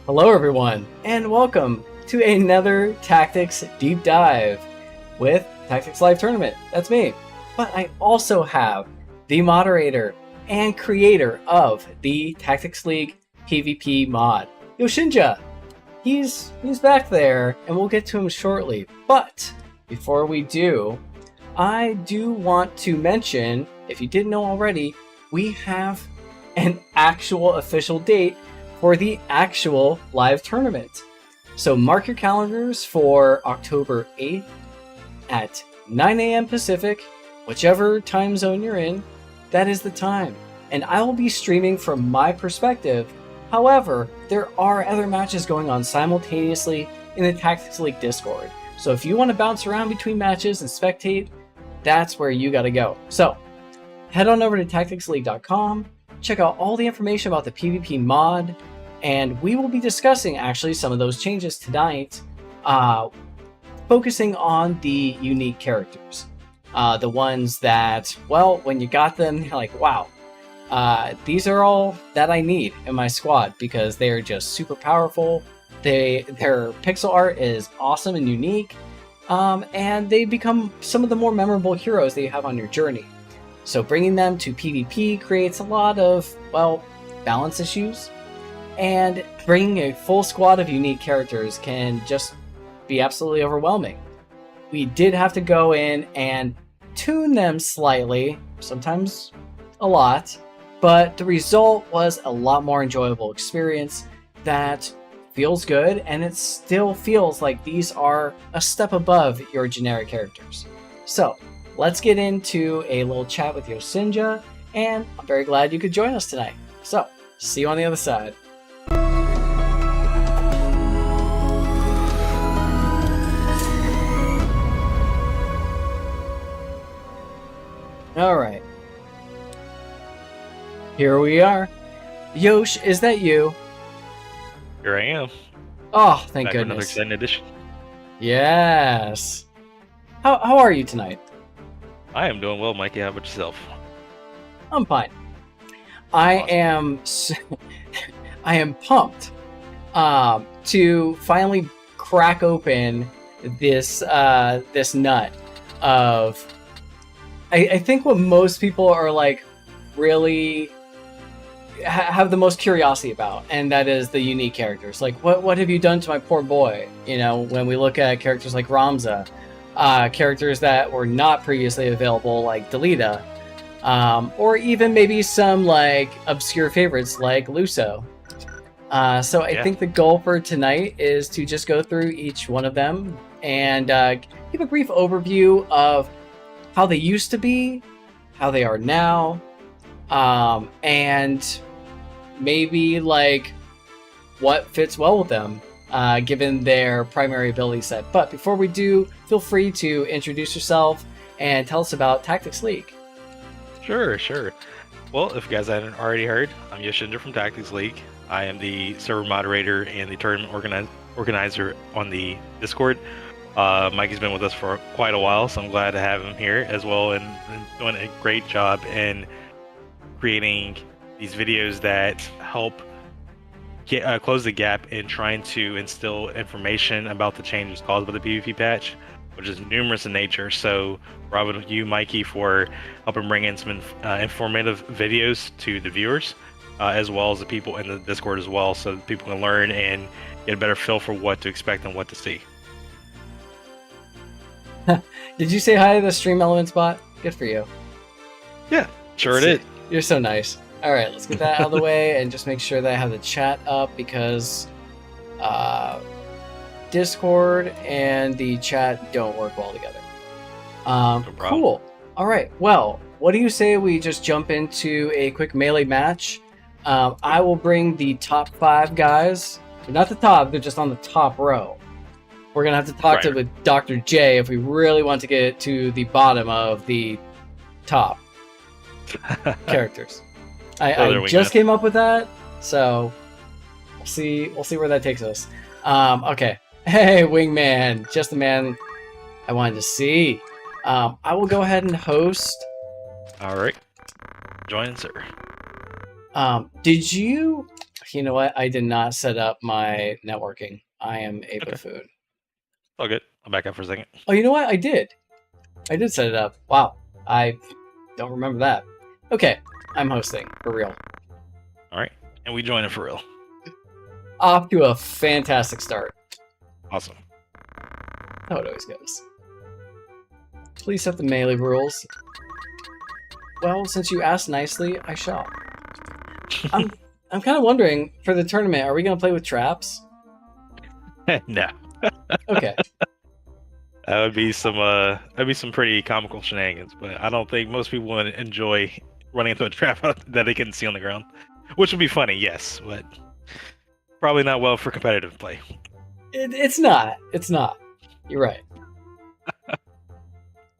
Hello everyone, and welcome to another Tactics Deep Dive with Tactics Live Tournament. That's me. But I also have the moderator and creator of the Tactics League PvP mod, YoshnJa. He's back there, and we'll get to him shortly. But before we do, I do want to mention, if you didn't know already, we have an actual official date for the actual live tournament. So mark your calendars for October 8th at 9 a.m. Pacific, whichever time zone you're in, that is the time. And I will be streaming from my perspective. However, there are other matches going on simultaneously in the Tactics League Discord. So if you want to bounce around between matches and spectate, that's where you gotta go. So head on over to tacticsleague.com, check out all the information about the PvP mod, and we will be discussing actually some of those changes tonight, focusing on the unique characters. The ones that, well, when you got them, you're like, wow, these are all that I need in my squad because they are just super powerful. Their pixel art is awesome and unique, and they become some of the more memorable heroes that you have on your journey. So bringing them to PvP creates a lot of, well, balance issues. And bringing a full squad of unique characters can just be absolutely overwhelming. We did have to go in and tune them slightly, sometimes a lot, but the result was a lot more enjoyable experience that feels good, and it still feels like these are a step above your generic characters. So let's get into a little chat with YoshnJa, and I'm very glad you could join us tonight. So see you on the other side. All right. Here we are. Yosh, is that you? Here I am. Oh, thank Back with another goodness. exciting edition. Yes. How are you tonight? I am doing well, Mikey. How about yourself? I'm fine. I am pumped to finally crack open this this nut of. I think what most people are like really have the most curiosity about, and that is the unique characters. Like, what have you done to my poor boy? You know, when we look at characters like Ramza, characters that were not previously available, like Delita, or even maybe some like obscure favorites like Luso. So I think the goal for tonight is to just go through each one of them and give a brief overview of how they used to be, how they are now, and maybe like what fits well with them, given their primary ability set. But before we do, feel free to introduce yourself and tell us about Tactics League. Sure. Well, if you guys haven't already heard, I'm YoshnJa from Tactics League. I am the server moderator and the tournament organizer on the Discord. Mikey's been with us for quite a while, so I'm glad to have him here as well, and doing a great job in creating these videos that help close the gap in trying to instill information about the changes caused by the PvP patch, which is numerous in nature. So bravo to you, Mikey, for helping bring in some informative videos to the viewers, as well as the people in the Discord as well, so that people can learn and get a better feel for what to expect and what to see. Did you say hi to the Stream Elements bot? Good for you. Yeah, sure did. You're so nice. All right, let's get that out of the way and just make sure that I have the chat up, because Discord and the chat don't work well together. No problem. Cool. All right. Well, what do you say we just jump into a quick melee match? I will bring the top 5 guys. They're not the top, they're just on the top row. We're going to have to talk to Dr. J if we really want to get to the bottom of the top characters. I just came up with that, so we'll see where that takes us. Okay. Hey, Wingman, just the man I wanted to see. I will go ahead and host. All right. Join, sir. Did you You know what? I did not set up my networking. I am a buffoon. All good. I'll back up for a second. Oh, you know what? I did set it up. Wow. I don't remember that. Okay. I'm hosting. For real. All right. And we join it for real. Off to a fantastic start. Awesome. How it always goes. Please set the melee rules. Well, since you asked nicely, I shall. I'm kind of wondering, for the tournament, are we going to play with traps? No. Okay. That would be some pretty comical shenanigans, but I don't think most people would enjoy running into a trap that they couldn't see on the ground. Which would be funny, yes, but probably not well for competitive play. It's not. It's not. You're right.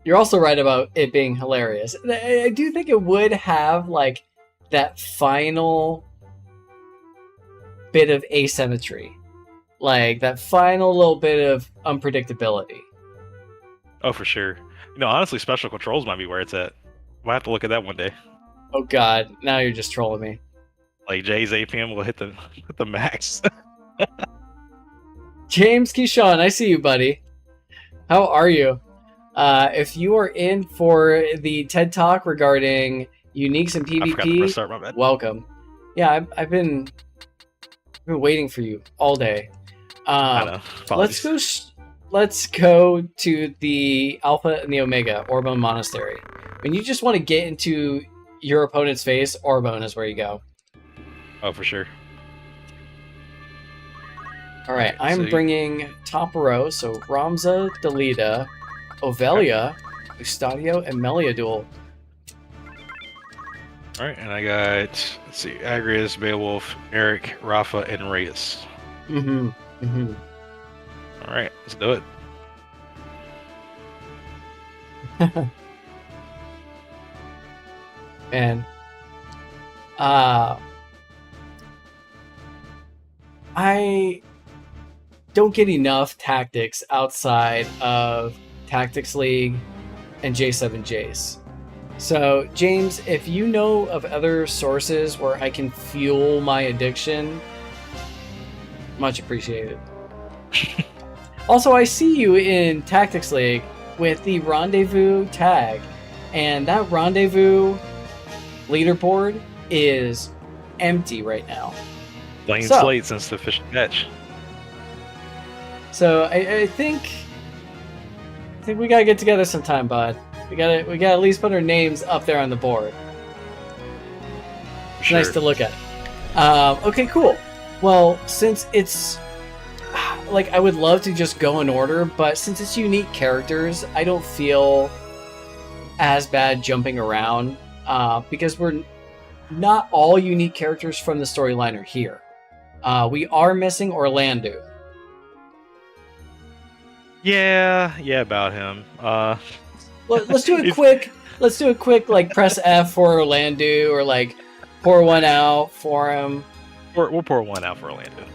You're also right about it being hilarious. I do think it would have, like, that final bit of asymmetry. Like, that final little bit of unpredictability. Oh, for sure. Honestly, special controls might be where it's at. Might have to look at that one day. Oh god, now you're just trolling me. Like Jay's APM will hit the max. James Keyshawn, I see you, buddy. How are you? If you are in for the TED Talk regarding uniques and PvP, welcome. Yeah, I've been waiting for you all day. I know. Let's go to the Alpha and the Omega, Orbone Monastery. When you just want to get into your opponent's face, Orbone is where you go. Oh, for sure. All right, I'm bringing top row, so Ramza, Delita, Ovelia, Ustadio, and Meliadul. All right, and I got, let's see, Agrias, Beowulf, Eric, Rafa, and Reyes. All right, let's do it. Man, I don't get enough tactics outside of Tactics League and J7 Jace. So, James, if you know of other sources where I can fuel my addiction, much appreciated. Also, I see you in Tactics League with the Rendezvous tag, and that Rendezvous leaderboard is empty right now. Plain slate since the fish catch. So I think we gotta get together sometime, bud. We gotta at least put our names up there on the board. It's nice to look at. Okay, cool. Well, since it's like, I would love to just go in order, but since it's unique characters, I don't feel as bad jumping around because we're not all unique characters from the storyline are here. We are missing Orlando. Yeah, about him. Let's do a quick. Let's do a quick, like, press F for Orlando, or like pour one out for him. We'll pour one out for Orlando.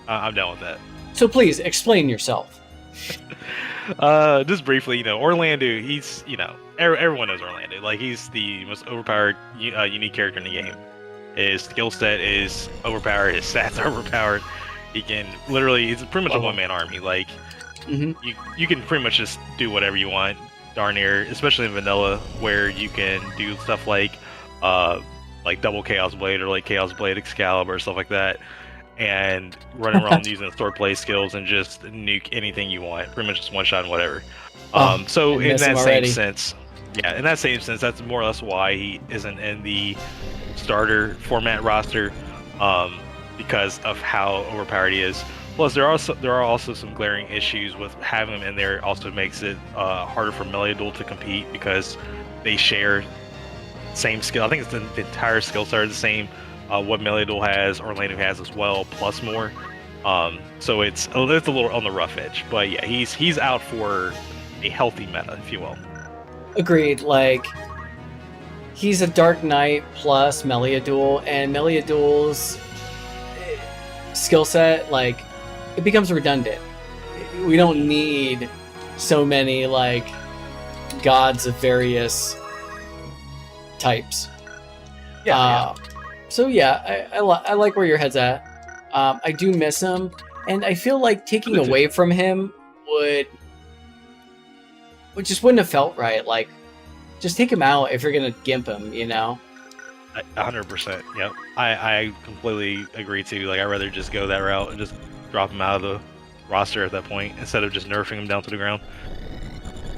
I'm done with that. So please explain yourself. Just briefly, Orlando. He's, everyone knows Orlando. Like, he's the most overpowered, unique character in the game. His skill set is overpowered. His stats are overpowered. He can literally. It's pretty much a one-man army. Like, you can pretty much just do whatever you want, darn near, especially in vanilla, where you can do stuff like double Chaos Blade or like Chaos Blade Excalibur, stuff like that, and running around using the sword play skills and just nuke anything you want, pretty much just one shot and whatever. So in that same sense, that's more or less why he isn't in the starter format roster, because of how overpowered he is. Plus, there are also some glaring issues with having him in there. Also makes it harder for Meliadul to compete because they share same skill. I think it's the entire skill set are the same. What Meliadul has, Orlando has as well, plus more. So it's a little on the rough edge. But yeah, he's out for a healthy meta, if you will. Agreed. Like, he's a Dark Knight plus Meliadul, and Meliadul's skill set, like, it becomes redundant. We don't need so many, like, gods of various types. So yeah, I like where your head's at. I do miss him, and I feel like taking away from him would just wouldn't have felt right. Like, just take him out if you're gonna gimp him, you know? 100%. Yep. I completely agree too. Like, I'd rather just go that route and just drop him out of the roster at that point instead of just nerfing him down to the ground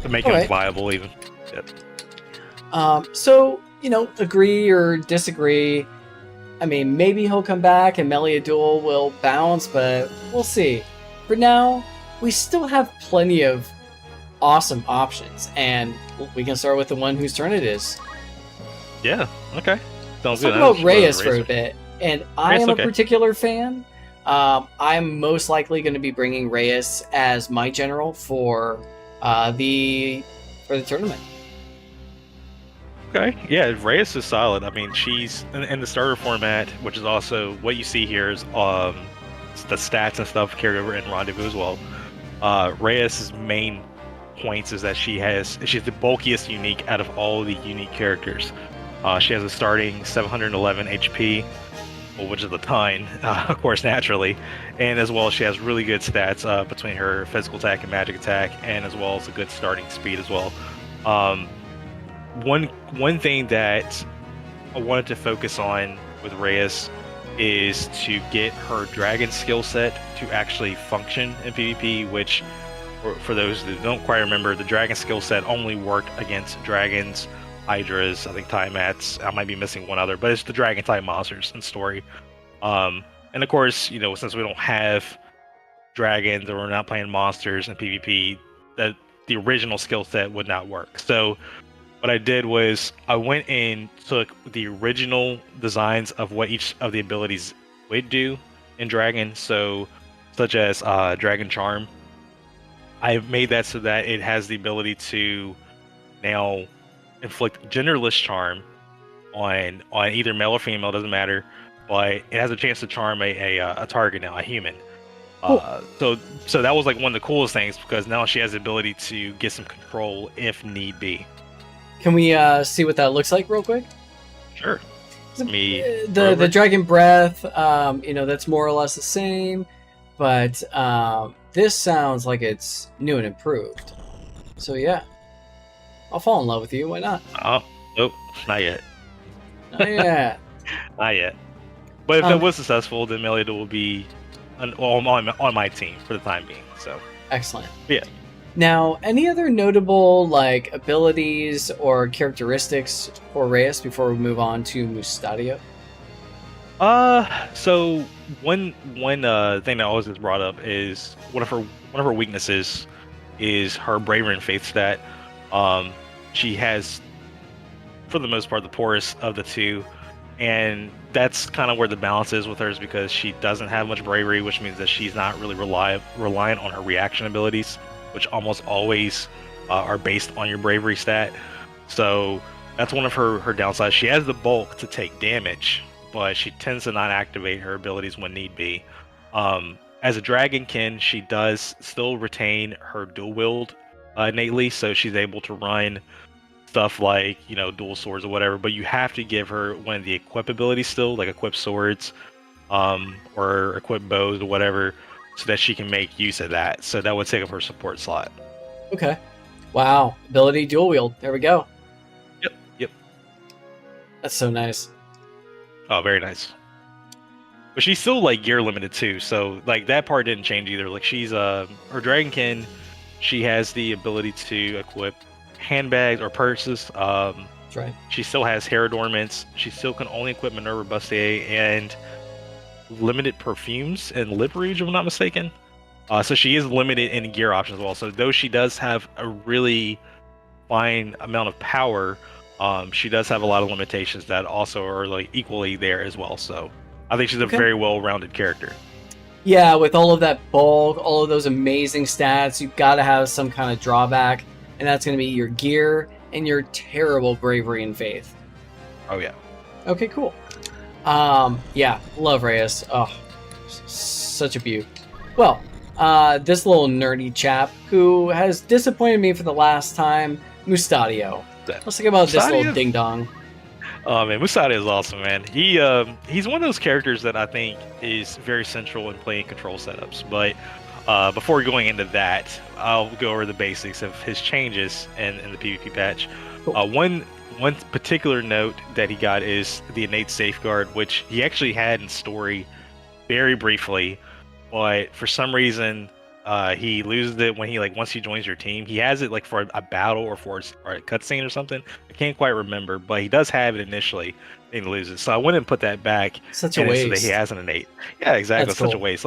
to make him viable even. Yep. So, you know, agree or disagree. I mean, maybe he'll come back and Melee Duel will bounce, but we'll see. For now, we still have plenty of awesome options, and we can start with the one whose turn it is. Yeah, okay. Let's talk about Reyes for a bit. And I am a particular fan. I'm most likely going to be bringing Reyes as my general for the tournament. Okay, yeah, Reyes is solid. I mean, she's in the starter format, which is also what you see here is the stats and stuff carried over in Rendezvous as well. Reyes' main points is that she's the bulkiest unique out of all the unique characters. She has a starting 711 HP, which is a ton, of course, naturally, and as well she has really good stats between her physical attack and magic attack, and as well as a good starting speed as well. One thing that I wanted to focus on with Reyes is to get her dragon skill set to actually function in PvP, which, for those that don't quite remember, the dragon skill set only worked against dragons, hydras, I think Tiamats, I might be missing one other, but it's the dragon type monsters in story. And of course, you know, since we don't have dragons or we're not playing monsters in PvP, that the original skill set would not work. So what I did was I went and took the original designs of what each of the abilities would do in Dragon, so such as Dragon Charm. I made that so that it has the ability to now inflict genderless charm on either male or female, doesn't matter, but it has a chance to charm a target now, a human. So that was like one of the coolest things, because now she has the ability to get some control if need be. Can we see what that looks like real quick? Sure. The Dragon Breath, you know, that's more or less the same, but this sounds like it's new and improved. So yeah, I'll fall in love with you. Why not? Oh, nope, not yet. Not yet. Not yet. But if it was successful, then Melee will be on my team for the time being. So excellent. Yeah. Now, any other notable like abilities or characteristics for Reyes before we move on to Mustadio? So one thing that always gets brought up is one of her weaknesses is her bravery and faith stat. She has, for the most part, the poorest of the two, and that's kind of where the balance is with hers, because she doesn't have much bravery, which means that she's not really reliant on her reaction abilities, which almost always are based on your bravery stat. So that's one of her downsides. She has the bulk to take damage, but she tends to not activate her abilities when need be. As a dragonkin, she does still retain her dual wield innately, so she's able to run stuff like, you know, dual swords or whatever, but you have to give her one of the equip abilities still, like equip swords or equip bows or whatever, so that she can make use of that. So that would take up her support slot. Okay. Wow. Ability dual wield. There we go. Yep. That's so nice. Oh, very nice. But she's still like gear limited too, so like that part didn't change either. Like she's her dragonkin, she has the ability to equip handbags or purses. That's right. She still has hair adornments. She still can only equip Minerva Bustier and limited perfumes and lip rouge, if I'm not mistaken. So she is limited in gear options as well. So though she does have a really fine amount of power, she does have a lot of limitations that also are like equally there as well. So I think she's a very well-rounded character. Yeah, with all of that bulk, all of those amazing stats, you've got to have some kind of drawback, and that's going to be your gear and your terrible bravery and faith. Oh yeah. Okay, cool. Yeah, love Reyes. Oh, such a beaut. Well, this little nerdy chap who has disappointed me for the last time, Mustadio. Let's think about this little ding dong. Oh man, Musadia is awesome, man. He's one of those characters that I think is very central in playing control setups. But before going into that, I'll go over the basics of his changes in the PvP patch. Cool. One particular note that he got is the innate safeguard, which he actually had in story very briefly, but for some reason he loses it when he once he joins your team. He has it for a battle or for a cutscene or something. I can't quite remember, but he does have it initially and he loses. So I went and put that back. Such a waste. So that he has an innate. Yeah, exactly. That's Such cool. a waste.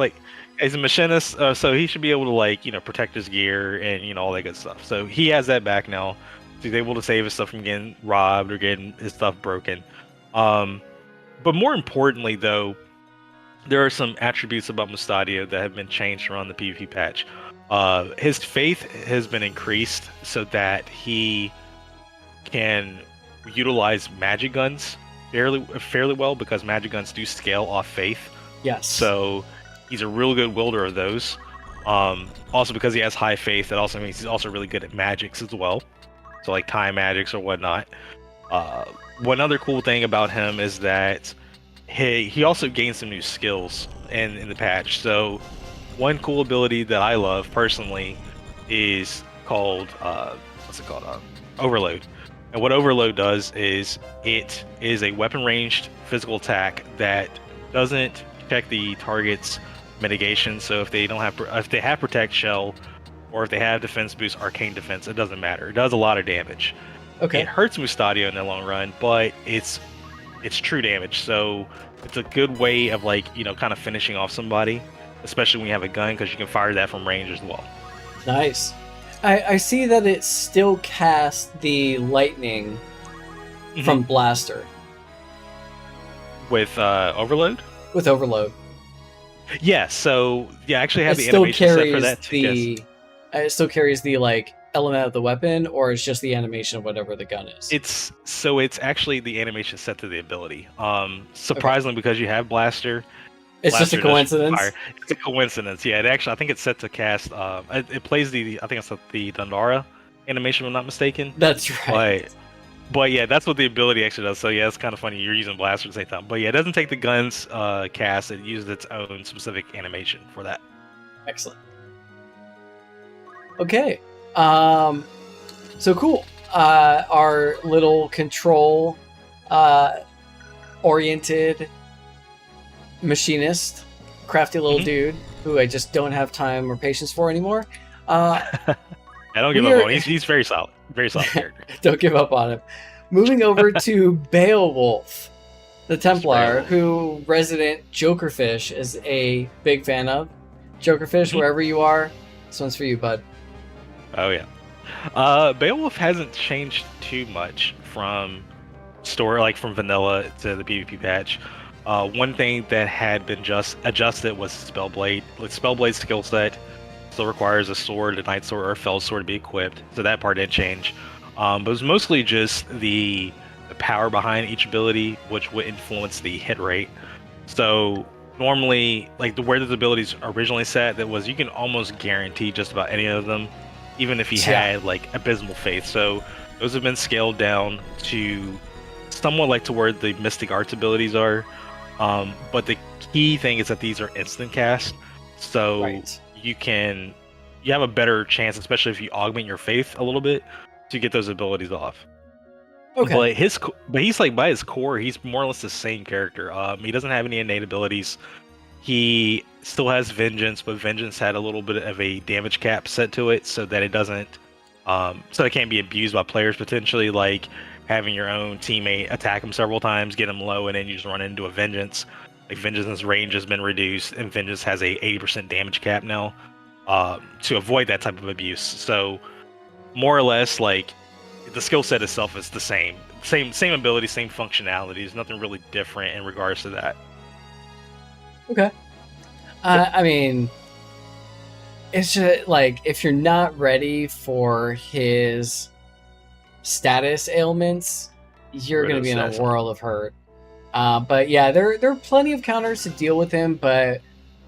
He's a machinist, so he should be able to protect his gear and all that good stuff. So he has that back now. So he's able to save his stuff from getting robbed or getting his stuff broken. But more importantly, though, there are some attributes about Mustadio that have been changed around the PvP patch. His faith has been increased so that he can utilize magic guns fairly well, because magic guns do scale off faith. Yes. So he's a real good wielder of those. Also, because he has high faith, that also means he's also really good at magics as well. So time magics or whatnot. One other cool thing about him is that he also gained some new skills in the patch. So one cool ability that I love personally is called Overload. And what Overload does is it is a weapon ranged physical attack that doesn't check the target's mitigation. So if they have Protect Shell, or if they have Defense Boost, Arcane Defense, it doesn't matter. It does a lot of damage. Okay. It hurts Mustadio in the long run, but it's true damage. So it's a good way of kind of finishing off somebody, especially when you have a gun, because you can fire that from range as well. Nice. I see that it still casts the lightning from Blaster with Overload. With Overload. Yeah. So yeah, I actually have It the still animation set for carries that too. it still carries the element of the weapon, or it's just the animation of whatever the gun is. It's actually the animation set to the ability. Surprisingly, because you have Blaster. It's just a coincidence. It's a coincidence. Yeah, I think it's set to cast. It plays I think it's the Dandara animation, if I'm not mistaken. That's right. But yeah, that's what the ability actually does. So yeah, it's kind of funny. You're using Blaster at the same time. But yeah, it doesn't take the gun's cast. It uses its own specific animation for that. Excellent. Okay. So cool. Our little control oriented machinist, crafty little dude who I just don't have time or patience for anymore. I don't give up on him. He's very solid. Very solid character. Don't give up on him. Moving over to Beowulf, the Templar, who resident Jokerfish is a big fan of. Jokerfish, wherever you are, this one's for you, bud. Oh yeah. Beowulf hasn't changed too much from from vanilla to the PvP patch. One thing that had been just adjusted was Spellblade. Spellblade's skill set still requires a sword, a knight sword, or a fell sword to be equipped, so that part didn't change. But it was mostly just the power behind each ability, which would influence the hit rate. So normally, where the abilities originally set, that was you can almost guarantee just about any of them, even if you had abysmal faith. So those have been scaled down to somewhat to where the Mystic Arts abilities are. But the key thing is that these are instant cast, so you have a better chance, especially if you augment your faith a little bit, to get those abilities off. Okay. But he's by his core, he's more or less the same character. He doesn't have any innate abilities. He still has Vengeance, but Vengeance had a little bit of a damage cap set to it, so that it doesn't, so it can't be abused by players potentially, having your own teammate attack him several times, get him low, and then you just run into a Vengeance. Vengeance's range has been reduced, and Vengeance has a 80% damage cap now, to avoid that type of abuse. So more or less, the skill set itself is the same ability, same functionalities, nothing really different in regards to that. Okay. I mean, it's just if you're not ready for his status ailments, you're going to be in a world of hurt. But yeah, there are plenty of counters to deal with him, but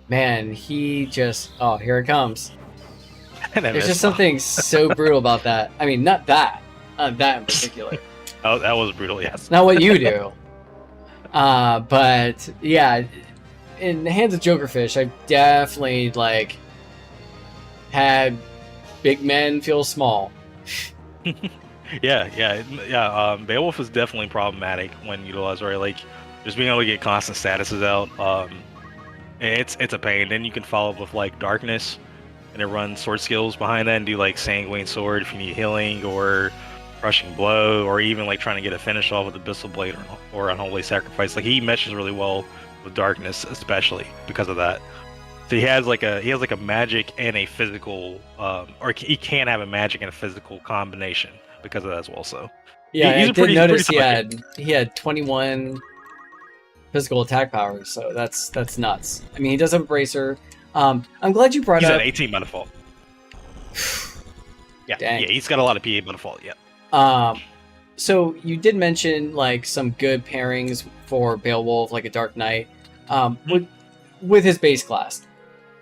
man, he just here it comes. There's just something so brutal about that. I mean, not that in particular, Oh, that was brutal. Yes. Not what you do. But yeah, in the hands of Jokerfish, I've definitely like had big men feel small. Yeah. Beowulf is definitely problematic when utilized right. Like just being able to get constant statuses out. It's a pain. Then you can follow up with like darkness, and it runs sword skills behind that and do like sanguine sword if you need healing or crushing blow or even like trying to get a finish off with abyssal blade or unholy sacrifice. Like he meshes really well with darkness, especially because of that. So he has like a magic and a physical, or he can have a magic and a physical combination because of that as well. So Yeah, he's I a did notice pretty he had 21 physical attack powers, so that's nuts. I mean, he does have a bracer. I'm glad you brought he's up. at 18 by default. Yeah, Dang. yeah, he's got a lot of PA by default. Yeah. So you did mention like some good pairings for Beowulf, like a Dark Knight, with his base class.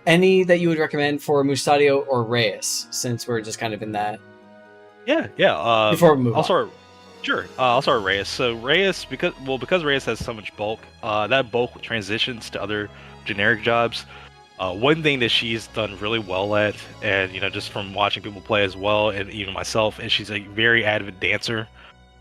Any that you would recommend for Mustadio or Reyes, since we're just kind of in that? Yeah. Before we move on. Sure. I'll start with Reyes. So Reyes, because Reyes has so much bulk, that bulk transitions to other generic jobs. One thing that she's done really well at, and just from watching people play as well, and even myself, is she's a very avid dancer.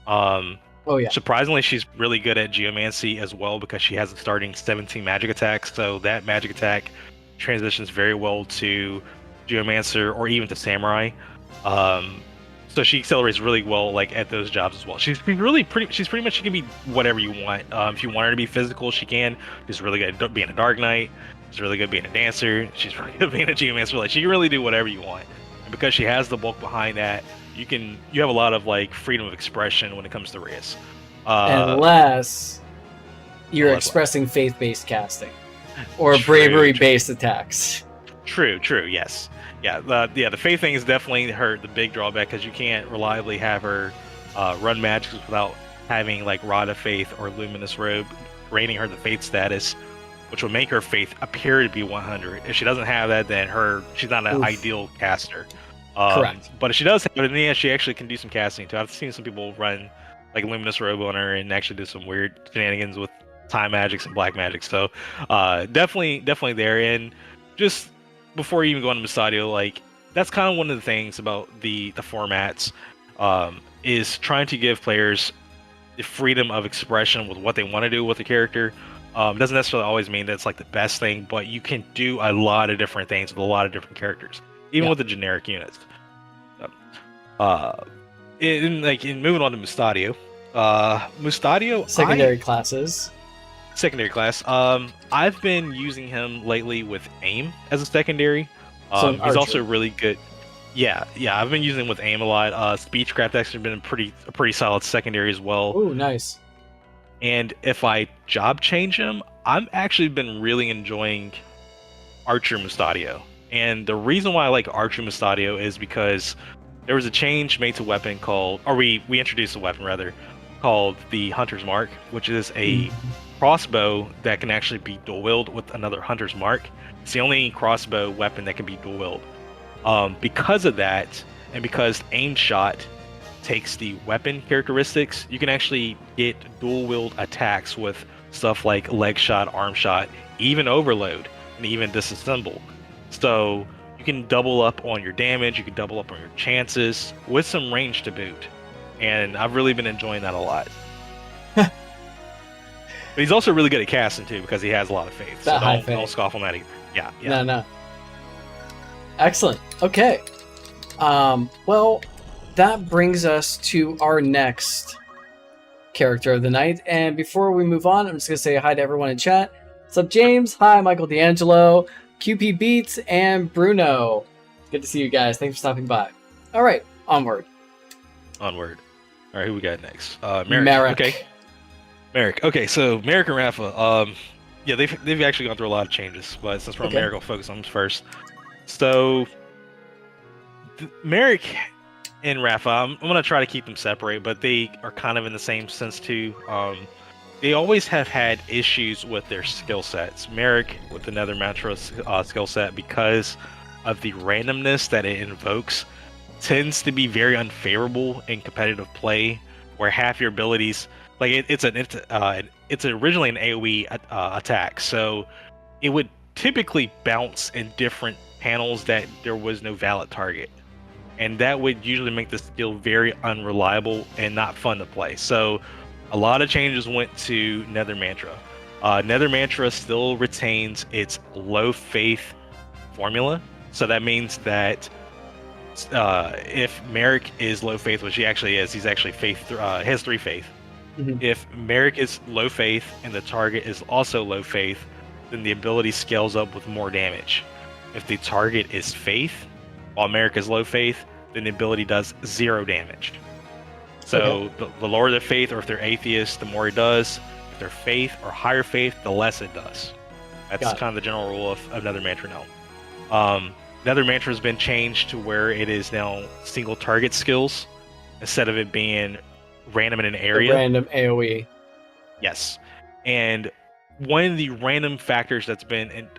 Oh yeah. Surprisingly, she's really good at geomancy as well because she has a starting 17 magic attacks. So that magic attack transitions very well to geomancer or even to samurai. So she accelerates really well, like at those jobs as well. She's pretty much, she can be whatever you want. If you want her to be physical, she can. She's really good at being a Dark Knight. She's really good at being a dancer. She's really good at being a geomancer. Like she can really do whatever you want. And because she has the bulk behind that, you have a lot of like freedom of expression when it comes to Reyes. Unless you're expressing faith-based casting or bravery-based attacks. True. Yes. Yeah. The faith thing is definitely the big drawback because you can't reliably have her run magics without having like Rod of Faith or Luminous Robe granting her the faith status, which will make her faith appear to be 100. If she doesn't have that, then she's not an ideal caster. Correct. But if she does have it, then she actually can do some casting too. I've seen some people run like Luminous Robe on her and actually do some weird shenanigans with time magics and black magic. So definitely there. And just before you even go into Mustadio, like that's kind of one of the things about the formats is trying to give players the freedom of expression with what they want to do with the character. It doesn't necessarily always mean that it's like the best thing, but you can do a lot of different things with a lot of different characters, even with the generic units. In moving on to Mustadio, Secondary classes. Secondary class. I've been using him lately with aim as a secondary. He's also really good. Yeah. I've been using him with aim a lot. Speechcraft actually been a pretty solid secondary as well. Oh, nice. And if I job change him, I've actually been really enjoying Archer Mustadio. And the reason why I like Archer Mustadio is because there was a change made to weapon we introduced a weapon rather, called the Hunter's Mark, which is a crossbow that can actually be dual-wielded with another Hunter's Mark. It's the only crossbow weapon that can be dual-wielded. Because of that, and because aim shot takes the weapon characteristics, you can actually get dual-wield attacks with stuff like leg shot, arm shot, even overload, and even disassemble. So you can double up on your damage, you can double up on your chances with some range to boot. And I've really been enjoying that a lot. But he's also really good at casting too because he has a lot of faith. So don't scoff on that either. Yeah. No. Excellent. Okay. Well, that brings us to our next character of the night. And before we move on, I'm just going to say hi to everyone in chat. What's up, James? Hi, Michael D'Angelo, QP Beats, and Bruno. Good to see you guys. Thanks for stopping by. All right, onward. All right, who we got next? Merrick. Okay. Merrick. Okay, so Merrick and Rafa. They've actually gone through a lot of changes, but since we're on Merrick, I'll focus on them first. So, Merrick and Rafa, I'm going to try to keep them separate, but they are kind of in the same sense too. They always have had issues with their skill sets. Merrick with the Nether Mantra skill set, because of the randomness that it invokes, tends to be very unfavorable in competitive play where half your abilities, like it's originally an AoE attack, so it would typically bounce in different panels that there was no valid target, and that would usually make the skill very unreliable and not fun to play. So a lot of changes went to Nether Mantra. Nether Mantra still retains its low faith formula, so that means that if Merrick is low faith, which he actually is, he's actually faith has 3 faith. Mhm. If Merrick is low faith and the target is also low faith, then the ability scales up with more damage. If the target is faith, while Merrick is low faith, then the ability does 0 damage. So the lower their faith, or if they're atheist, the more it does. If they're faith or higher faith, the less it does. That's kind of the general rule of Nether Mantra now. Nether Mantra has been changed to where it is now single target skills instead of it being random in an area. Random AoE. Yes. And one of the random factors that's been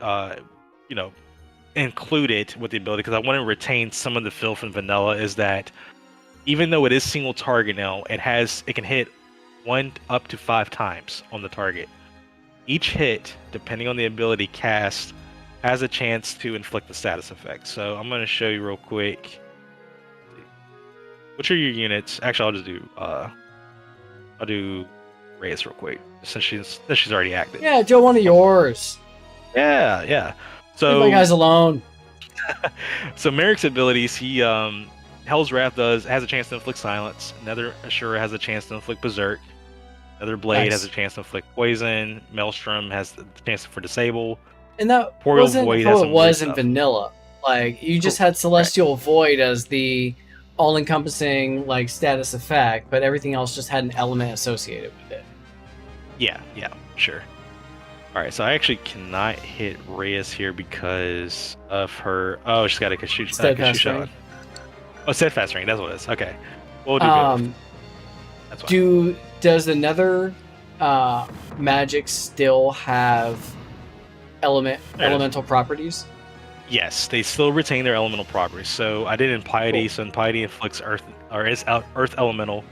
included with the ability, because I want to retain some of the filth and vanilla, is that even though it is single target now, it can hit 1 up to 5 times on the target. Each hit, depending on the ability cast, has a chance to inflict the status effect. So I'm going to show you real quick. Which are your units? Actually, I'll do Reyes real quick since she's already active. Yeah, Joe, one of yours. Yeah. So leave my guys alone. So Merrick's abilities, he Hell's Wrath has a chance to inflict silence. Nether Ashura has a chance to inflict berserk. Nether Blade has a chance to inflict poison. Maelstrom has the chance for disable. And that wasn't how it was in vanilla. Like, you just had Celestial Void as the all-encompassing like status effect, but everything else just had an element associated with it. Yeah, sure. All right, so I actually cannot hit Reyes here because of her. Oh, she's got a shoot shot. Oh, steadfast ring. That's what it is. Okay, we'll do both. That's fine. Does the Nether magic still have elemental properties? Yes, they still retain their elemental properties. So I did Impiety. Cool. So Impiety inflicts earth, or is earth elemental.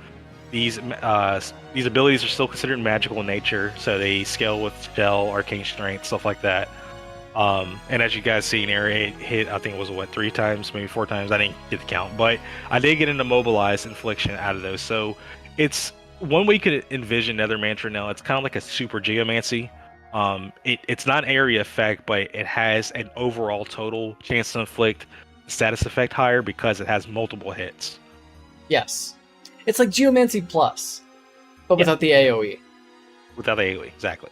These abilities are still considered magical in nature, so they scale with Shell, Arcane Strength, stuff like that. And as you guys see here, it hit, I think it was 3 times, maybe 4 times. I didn't get the count, but I did get an immobilized infliction out of those. So it's one way you could envision Nether Mantra now. It's kind of like a super geomancy. It's not an area effect, but it has an overall total chance to inflict status effect higher because it has multiple hits. Yes. It's like Geomancy Plus, but without the AoE. Without the AoE, exactly.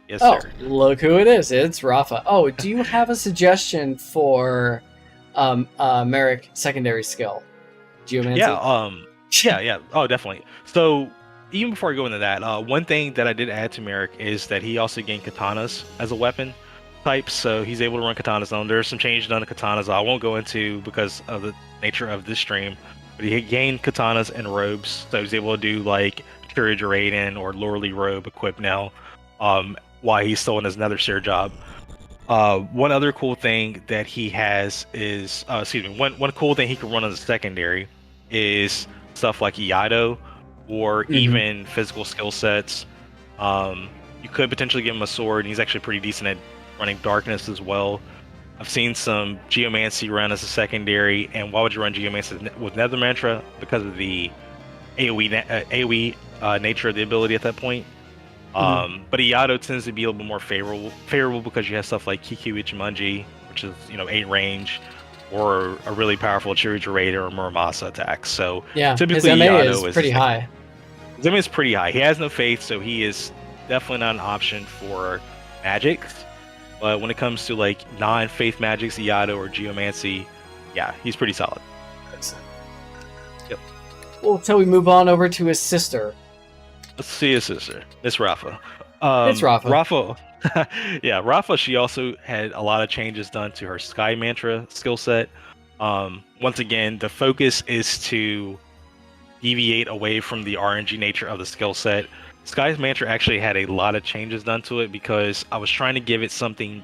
Yes, sir. Look who it is. It's Rafa. Oh, do you have a suggestion for Merrick secondary skill? Geomancy? Yeah. Oh, definitely. So, even before I go into that, one thing that I did add to Merrick is that he also gained katanas as a weapon type, so he's able to run katanas on. There's some changes done to katanas I won't go into because of the nature of this stream, but he gained katanas and robes, so he's able to do like Courage Raiden or Lordly Robe equipped now, while he's still in his Nether Seer job. One other cool thing that he has is, one cool thing he can run as a secondary is stuff like Iaido, or even physical skill sets. You could potentially give him a sword, and he's actually pretty decent at running darkness as well. I've seen some Geomancy run as a secondary, and why would you run Geomancy with Nether Mantra? Because of the AoE nature of the ability at that point. But Iaido tends to be a little bit more favorable because you have stuff like Kiku Ichimonji, which is 8 range, or a really powerful Chirurgia Raider or Muramasa attack. So yeah, typically his MA Iaido is pretty high. His MA is pretty high. He has no faith, so he is definitely not an option for magics. But when it comes to like non-faith magics, Iaido or Geomancy, yeah, he's pretty solid. Yep. Well, until we move on over to his sister. Let's see his sister, Miss Rafa. It's Rafa. Rafa, she also had a lot of changes done to her Sky Mantra skill set. Once again, the focus is to deviate away from the RNG nature of the skill set. Sky's Mantra actually had a lot of changes done to it because I was trying to give it something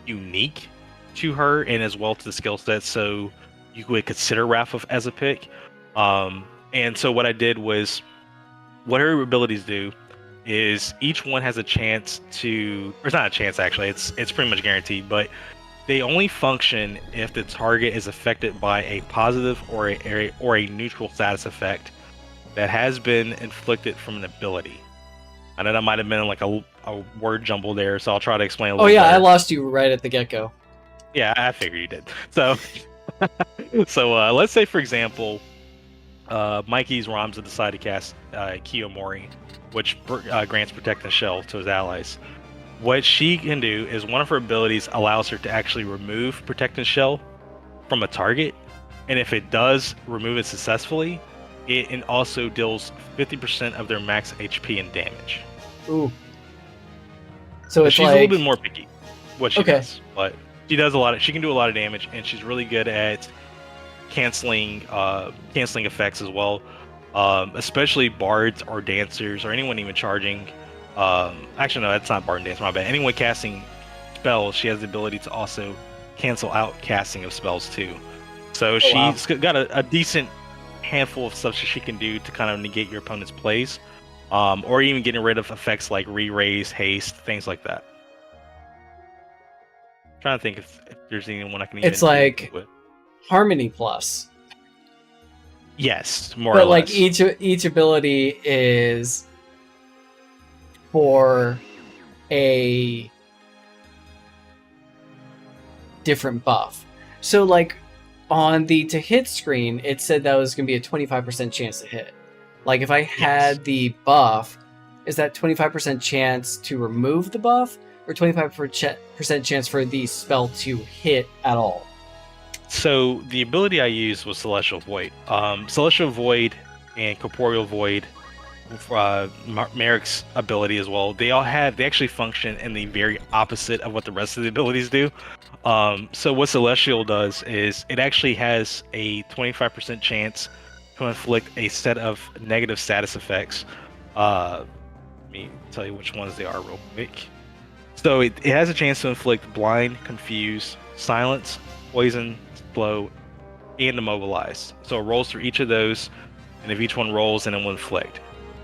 unique to and as well to the skill set, so you would consider Rafa as a pick. And And so what I did was, what her abilities do is each one has a chance to, or it's not a chance actually, it's pretty much guaranteed, but they only function if the target is affected by a positive or a neutral status effect that has been inflicted from an ability. I know that might have been like a word jumble there, so I'll try to explain a little yeah, better. I lost you right at the get-go. Yeah, I figured you did. So, let's say, for example, Mikey's Ramza decided to cast Kiyomori, which grants Protect and Shell to his allies. What she can do is one of her abilities allows her to actually remove Protect and Shell from a target, and if it does remove it successfully, it also deals 50% of their max HP and damage. Ooh. So it's she's like... a little bit more picky what she does, but she does a lot of, she can do a lot of damage, and she's really good at canceling effects as well. Especially bards or dancers or anyone even charging. Actually, no, that's not bard and dancer. My bad. Anyone casting spells, she has the ability to also cancel out casting of spells too. So she's got a decent handful of stuff she can do to kind of negate your opponent's plays, or even getting rid of effects like re-raise, haste, things like that. I'm trying to think if there's anyone I can even. It's like Harmony Plus. Yes, more or less. But each ability is for a different buff. So like on the to hit screen, it said that was going to be a 25% chance to hit. Like if I had the buff, is that 25% chance to remove the buff, or 25% chance for the spell to hit at all? So the ability I used was Celestial Void. Celestial Void and Corporeal Void, Merrick's ability as well, they actually function in the very opposite of what the rest of the abilities do. So what Celestial does is it actually has a 25% chance to inflict a set of negative status effects. Let me tell you which ones they are real quick. So it has a chance to inflict Blind, Confuse, Silence, Poison, Slow, and Immobilize. So it rolls through each of those, and if each one rolls, then it will inflict.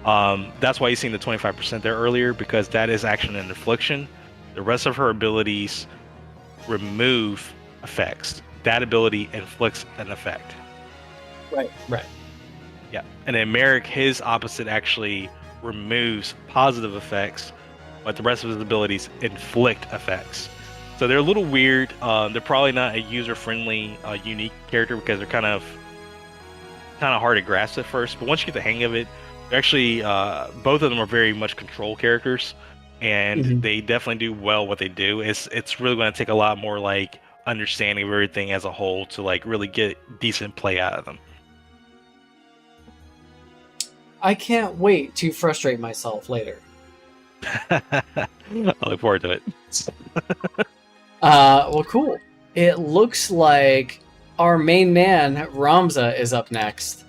That's why you seen the 25% there earlier, because that is action and infliction. The rest of her abilities remove effects. That ability inflicts an effect. Right. Yeah. And then Merrick, his opposite, actually removes positive effects, but the rest of his abilities inflict effects. So they're a little weird. They're probably not a user-friendly, unique character, because they're kind of hard to grasp at first. But once you get the hang of it, they're actually both of them are very much control characters, and they definitely do well what they do. It's really going to take a lot more like understanding of everything as a whole to like really get decent play out of them. I can't wait to frustrate myself later. I look forward to it. Well, cool. It looks like our main man, Ramza, is up next.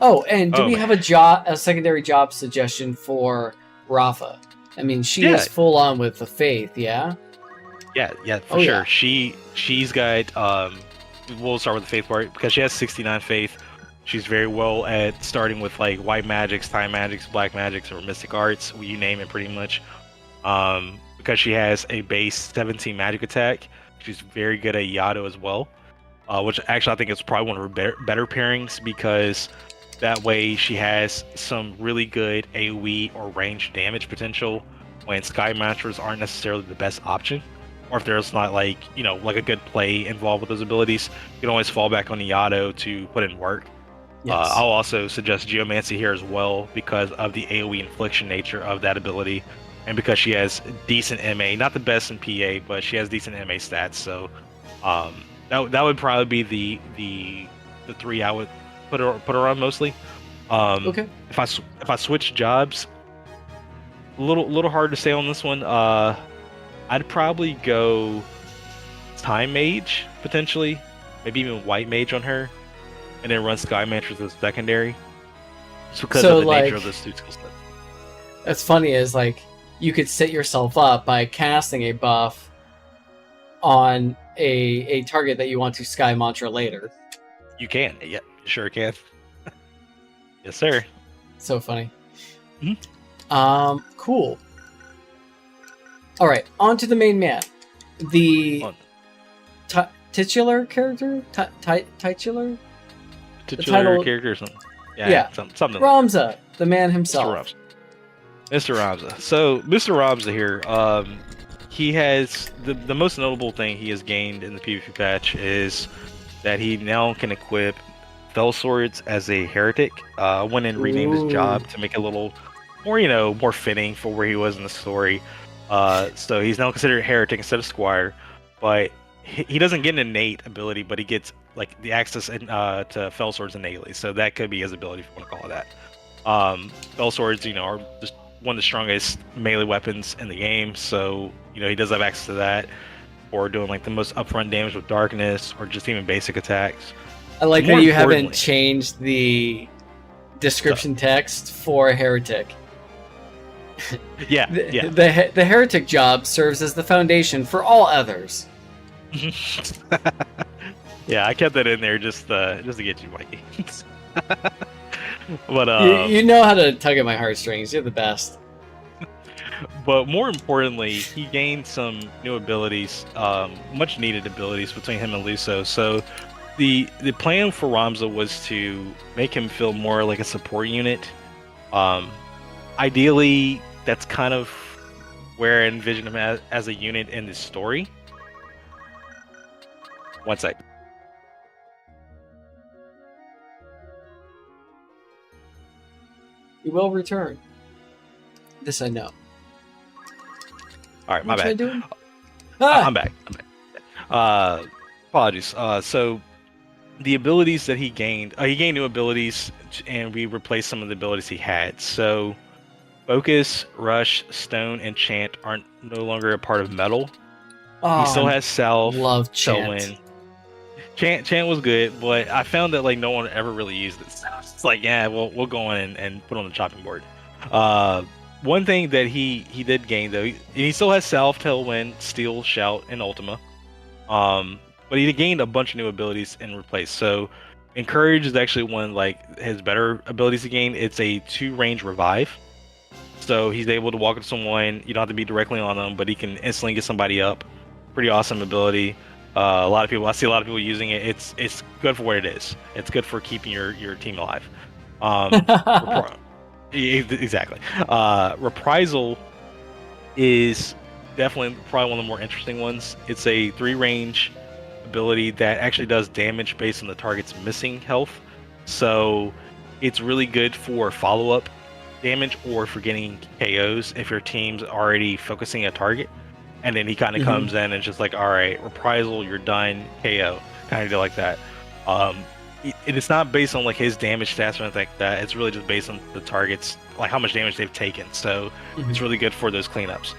Oh, and do we have a secondary job suggestion for Rafa? I mean, she is full on with the faith, yeah? Yeah, for sure. Yeah. She's got, we'll start with the faith part, because she has 69 faith. She's very well at starting with like white magics, time magics, black magics, or mystic arts, you name it pretty much. Because she has a base 17 magic attack, she's very good at Yado as well, which actually I think is probably one of her better pairings, because that way she has some really good AoE or range damage potential when Sky Masters aren't necessarily the best option, or if there's not like a good play involved with those abilities, you can always fall back on the Yado to put in work. Yes. I'll also suggest Geomancy here as well, because of the AoE infliction nature of that ability, and because she has decent MA, not the best in PA, but she has decent MA stats. So that would probably be the three I would put her on mostly. Okay. If I switch jobs, a little hard to say on this one. I'd probably go Time Mage potentially, maybe even White Mage on her, and then run Sky Mantras as secondary. Just because of the nature of those two skill sets. That's funny, is like you could set yourself up by casting a buff on a target that you want to Sky Mantra later. You can, yeah, sure can. Yes, sir. So funny. Mhm. Cool. All right, on to the main man. The titular character? Titular? Titular character or something. Yeah. Something. Ramza, the man himself. Mr. Ramza. So, Mr. Ramza here, he has the most notable thing he has gained in the PvP patch is that he now can equip Fell Swords as a heretic. Went and renamed his job to make it a little more, more fitting for where he was in the story. So he's now considered a heretic instead of squire, but he doesn't get an innate ability, but he gets like the access to Fell Swords innately. So that could be his ability, if you want to call it that. Fell Swords, are just one of the strongest melee weapons in the game. So he does have access to that, or doing like the most upfront damage with darkness, or just even basic attacks. I like that you haven't changed the description text for a heretic. Yeah. The heretic job serves as the foundation for all others. Yeah, I kept that in there just to get you, Mikey. But you know how to tug at my heartstrings. You're the best. But more importantly, he gained some new abilities, much needed abilities between him and Luso. So the plan for Ramza was to make him feel more like a support unit. Ideally, that's kind of where I envision him as a unit in the story. One sec. He will return. This I know. All right, my bad. Doing? I'm back. Apologies. So the abilities that he gained new abilities, and we replaced some of the abilities he had. So Focus, Rush, Stone, and Chant aren't no longer a part of Metal. He still has Self. Love Chant. Chant was good, but I found that like no one ever really used it. So it's like, yeah, we'll go in and put on the chopping board. One thing that he did gain though, he still has Self, Tailwind, Steel, Shout, and Ultima. But he gained a bunch of new abilities in replace. So Encourage is actually one like his better abilities to gain. It's a 2-range revive. So he's able to walk up to someone. You don't have to be directly on them, but he can instantly get somebody up. Pretty awesome ability. I see a lot of people using it. It's good for what it is. It's good for keeping your team alive. Exactly. Reprisal is definitely probably one of the more interesting ones. It's a 3-range ability that actually does damage based on the target's missing health. So it's really good for follow-up damage or for getting KOs if your team's already focusing a target. And then he kind of comes in and just like, all right, Reprisal, you're done, KO. Kind of deal like that. It's not based on like his damage stats or anything like that. It's really just based on the targets, like how much damage they've taken. So it's really good for those cleanups.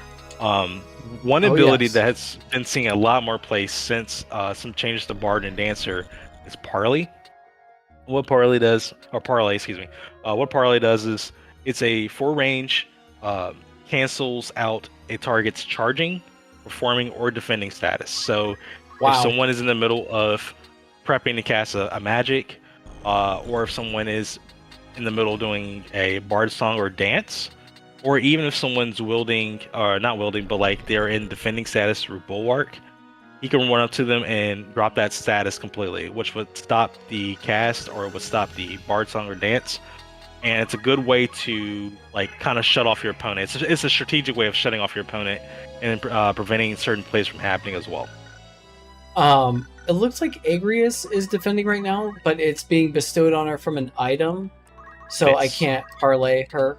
One ability that has been seeing a lot more play since some changes to Bard and Dancer is Parley. What Parley does is it's a 4-range, cancels out a target's charging, performing, or defending status. So if someone is in the middle of prepping to cast a magic, or if someone is in the middle doing a bard song or dance, or even if someone's wielding, or not wielding, but like they're in defending status through Bulwark, he can run up to them and drop that status completely, which would stop the cast or would stop the bard song or dance. And it's a good way to like kind of shut off your opponent. It's a strategic way of shutting off your opponent and preventing certain plays from happening as well. It looks like Agrius is defending right now, but it's being bestowed on her from an item, so I can't parlay her.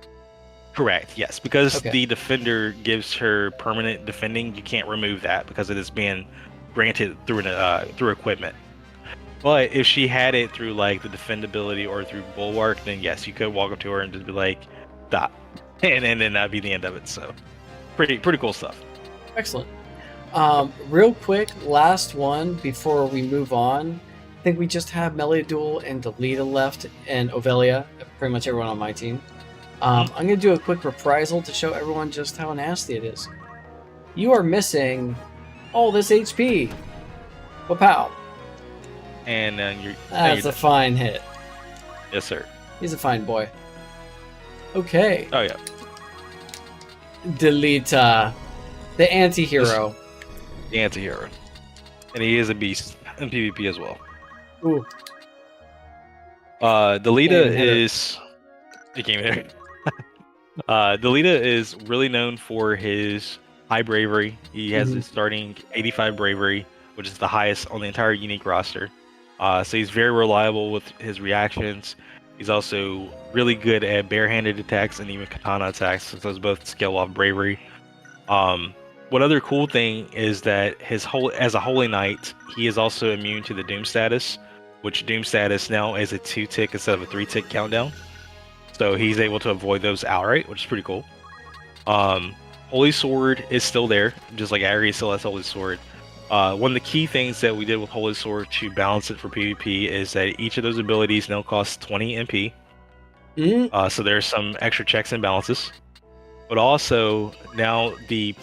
Correct, yes. Because the defender gives her permanent defending, you can't remove that because it is being granted through equipment. But if she had it through like the defendability or through Bulwark, then yes, you could walk up to her and just be like, stop. And then that'd be the end of it. So pretty cool stuff. Excellent. Real quick, last one before we move on. I think we just have Melee Duel and Delita left and Ovelia, pretty much everyone on my team. I'm going to do a quick reprisal to show everyone just how nasty it is. You are missing all this HP. Wow. And that's a fine hit. Yes, sir. He's a fine boy. Okay. Oh yeah. Delita, the anti-hero. The anti-hero. And he is a beast in PvP as well. Ooh. Delita is... He came here. Delita is really known for his high bravery. He has his starting 85 bravery, which is the highest on the entire unique roster. So he's very reliable with his reactions. He's also really good at barehanded attacks and even katana attacks, since those both scale off bravery. One other cool thing is that as a holy knight, he is also immune to the doom status, which doom status now is a 2-tick instead of a 3-tick countdown. So he's able to avoid those outright, which is pretty cool. Holy Sword is still there, just like Agri still has Holy Sword. One of the key things that we did with Holy Sword to balance it for PvP is that each of those abilities now costs 20 MP. So there's some extra checks and balances. But also, now the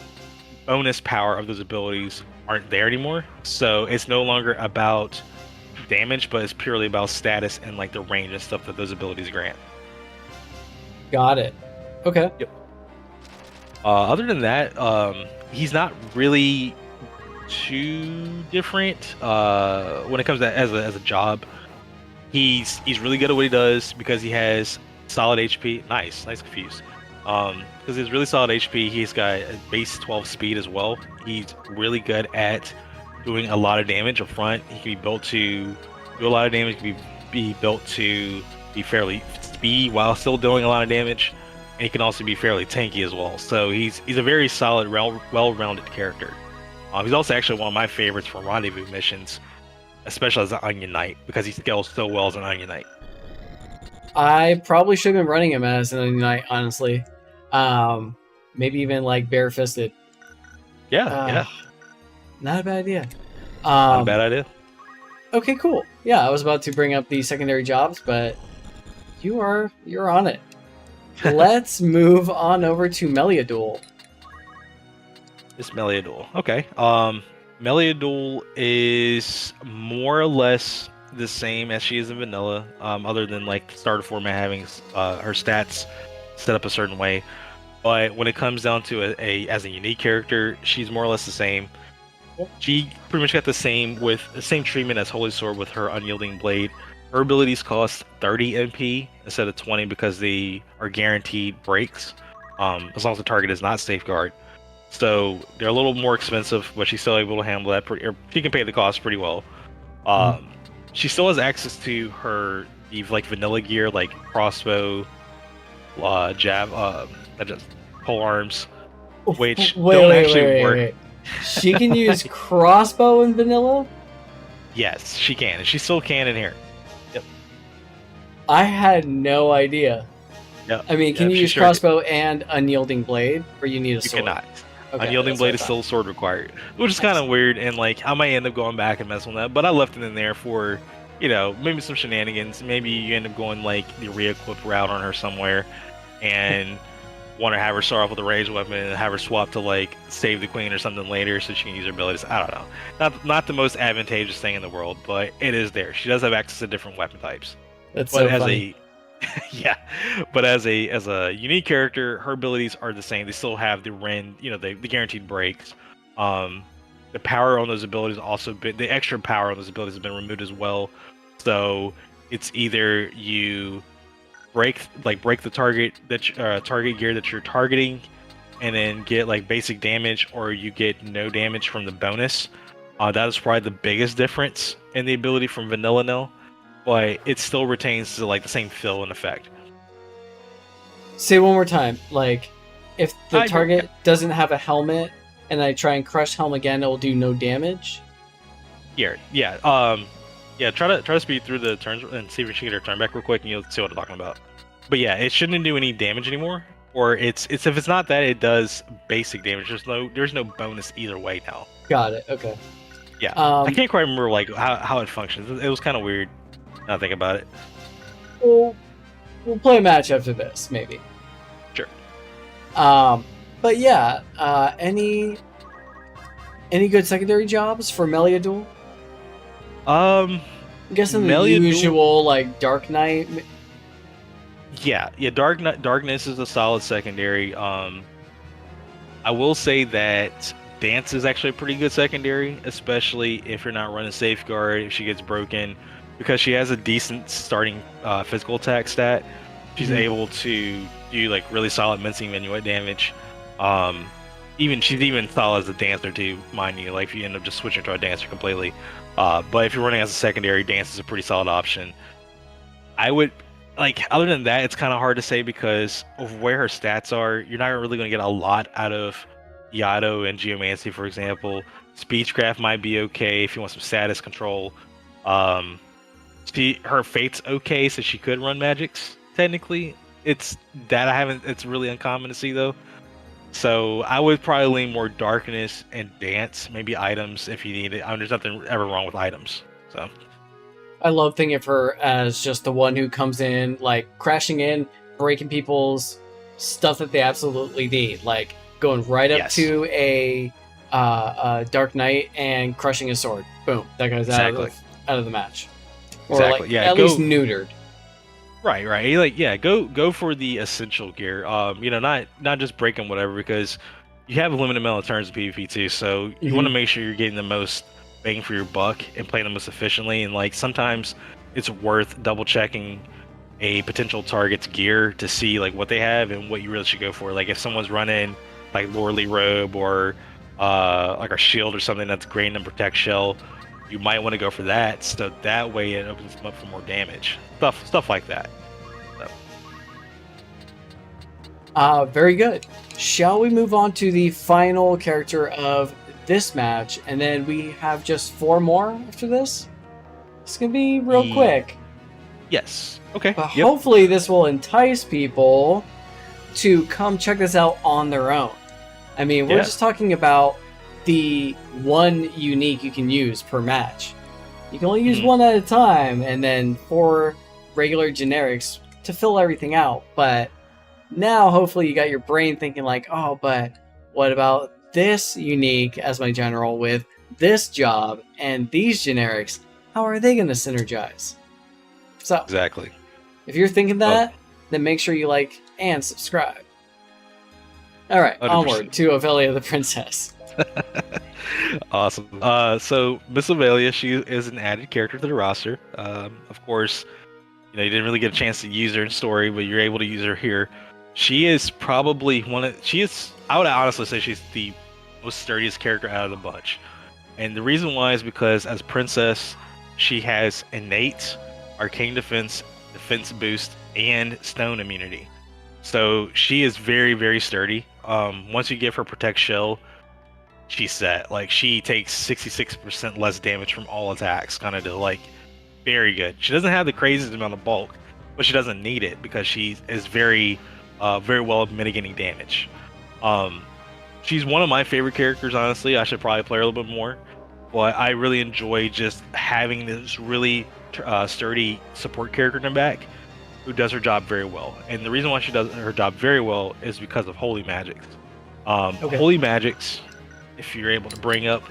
bonus power of those abilities aren't there anymore. So it's no longer about damage, but it's purely about status and like the range and stuff that those abilities grant. Got it. Okay. Yep. Other than that, he's not really too different when it comes to as a job. He's really good at what he does because he has solid HP. Nice confused. Because he's really solid HP. He's got a base 12 speed as well. He's really good at doing a lot of damage up front. He can be built to do a lot of damage. He can be built to be fairly speedy while still doing a lot of damage. And he can also be fairly tanky as well. So he's a very solid, well-rounded character. He's also actually one of my favorites for rendezvous missions, especially as an Onion Knight, because he scales so well as an Onion Knight. I probably should have been running him as an Onion Knight, honestly. Maybe even like barefisted. Yeah. Not a bad idea. Not a bad idea. Okay, cool. Yeah, I was about to bring up the secondary jobs, but you're on it. Let's move on over to Meliadul. It's Meliadul. Okay. Meliadul is more or less the same as she is in vanilla, other than like starter format having her stats set up a certain way. But when it comes down to as a unique character, she's more or less the same. She pretty much got the same treatment as Holy Sword with her Unyielding Blade. Her abilities cost 30 MP instead of 20 because they are guaranteed breaks, as long as the target is not safeguard. So they're a little more expensive, but she's still able to handle that. She can pay the cost pretty well. She still has access to her like vanilla gear, like crossbow, jab, pole arms, which don't actually work. She can use crossbow in vanilla? Yes, she can. And she still can in here. Yep. I had no idea. Yep. I mean, can you use crossbow and Unyielding Blade, or you need a sword? You cannot. Okay, Unyielding Blade is still sword required, which is kind of weird, and like I might end up going back and messing with that, but I left it in there for, maybe some shenanigans. Maybe you end up going like the re-equip route on her somewhere, and want to have her start off with a ranged weapon and have her swap to like save the queen or something later so she can use her abilities. I don't know. Not the most advantageous thing in the world, but it is there. She does have access to different weapon types. That's so funny. But as a unique character, her abilities are the same. They still have the the guaranteed breaks. The power on those abilities the extra power on those abilities has been removed as well. So it's either you break the target target gear that you're targeting, and then get like basic damage, or you get no damage from the bonus. That is probably the biggest difference in the ability from vanilla now. But it still retains the same feel and effect. Say one more time. Like, if the target doesn't have a helmet, and I try and crush helm again, it will do no damage. Yeah. Try to speed through the turns and see if you can get her turn back real quick, and you'll see what I'm talking about. But yeah, it shouldn't do any damage anymore. Or it's if it's not that, it does basic damage. There's no bonus either way now. Got it. Okay. Yeah. I can't quite remember how it functions. It was kind of weird. Now I think about it. We'll play a match after this, maybe. Sure. But yeah, any good secondary jobs for Meliadul? I'm guessing the usual like Dark Knight. Yeah, darkness is a solid secondary. I will say that dance is actually a pretty good secondary, especially if you're not running safeguard, if she gets broken, because she has a decent starting physical attack stat. She's able to do like really solid mincing minuet damage. She's even solid as a dancer too, mind you. Like if you end up just switching to a dancer completely. But if you're running as a secondary, dance is a pretty solid option. I would like other than that, it's kind of hard to say because of where her stats are. You're not really going to get a lot out of Yato and Geomancy, for example. Speechcraft might be okay if you want some status control. Her fate's okay, so she could run magics. Technically, it's really uncommon to see though. So I would probably lean more darkness and dance, maybe items if you need it. There's nothing ever wrong with items. So I love thinking of her as just the one who comes in, like crashing in, breaking people's stuff that they absolutely need, like going right up to a Dark Knight and crushing his sword. Boom, that guy's out of the match. Or like at least neutered. Right. Go for the essential gear. Not just breaking whatever, because you have a limited amount of turns of PvP too. So you want to make sure you're getting the most bang for your buck and playing the most efficiently. And like sometimes it's worth double checking a potential target's gear to see like what they have and what you really should go for. Like if someone's running like Lordly Robe or like a shield or something that's great in Protect Shell, you might want to go for that, so that way it opens them up for more damage. Stuff like that. So. Very good. Shall we move on to the final character of this match, and then we have just 4 more after this? It's going to be real quick. Yes. Okay. But hopefully this will entice people to come check this out on their own. I mean, we're just talking about the one unique you can use per match. You can only use one at a time, and then 4 regular generics to fill everything out. But now hopefully you got your brain thinking like, oh, but what about this unique as my general with this job and these generics? How are they going to synergize? So exactly. If you're thinking that, then make sure you like and subscribe. All right, 100%. Onward to Ophelia the Princess. Awesome. So Miss Ophelia, she is an added character to the roster. Of course, you didn't really get a chance to use her in story, but you're able to use her here. She is probably I would honestly say she's the most sturdiest character out of the bunch. And the reason why is because as Princess, she has innate arcane defense boost, and stone immunity. So she is very, very sturdy. Once you give her Protect Shell, she's set. Like she takes 66% less damage from all attacks, kind of to like very good. She doesn't have the craziest amount of bulk, but she doesn't need it because she is very well at mitigating damage. She's one of my favorite characters, honestly. I should probably play her a little bit more, but I really enjoy just having this really sturdy support character in the back who does her job very well. And the reason why she does her job very well is because of Holy Magics. Holy Magics, if you're able to bring up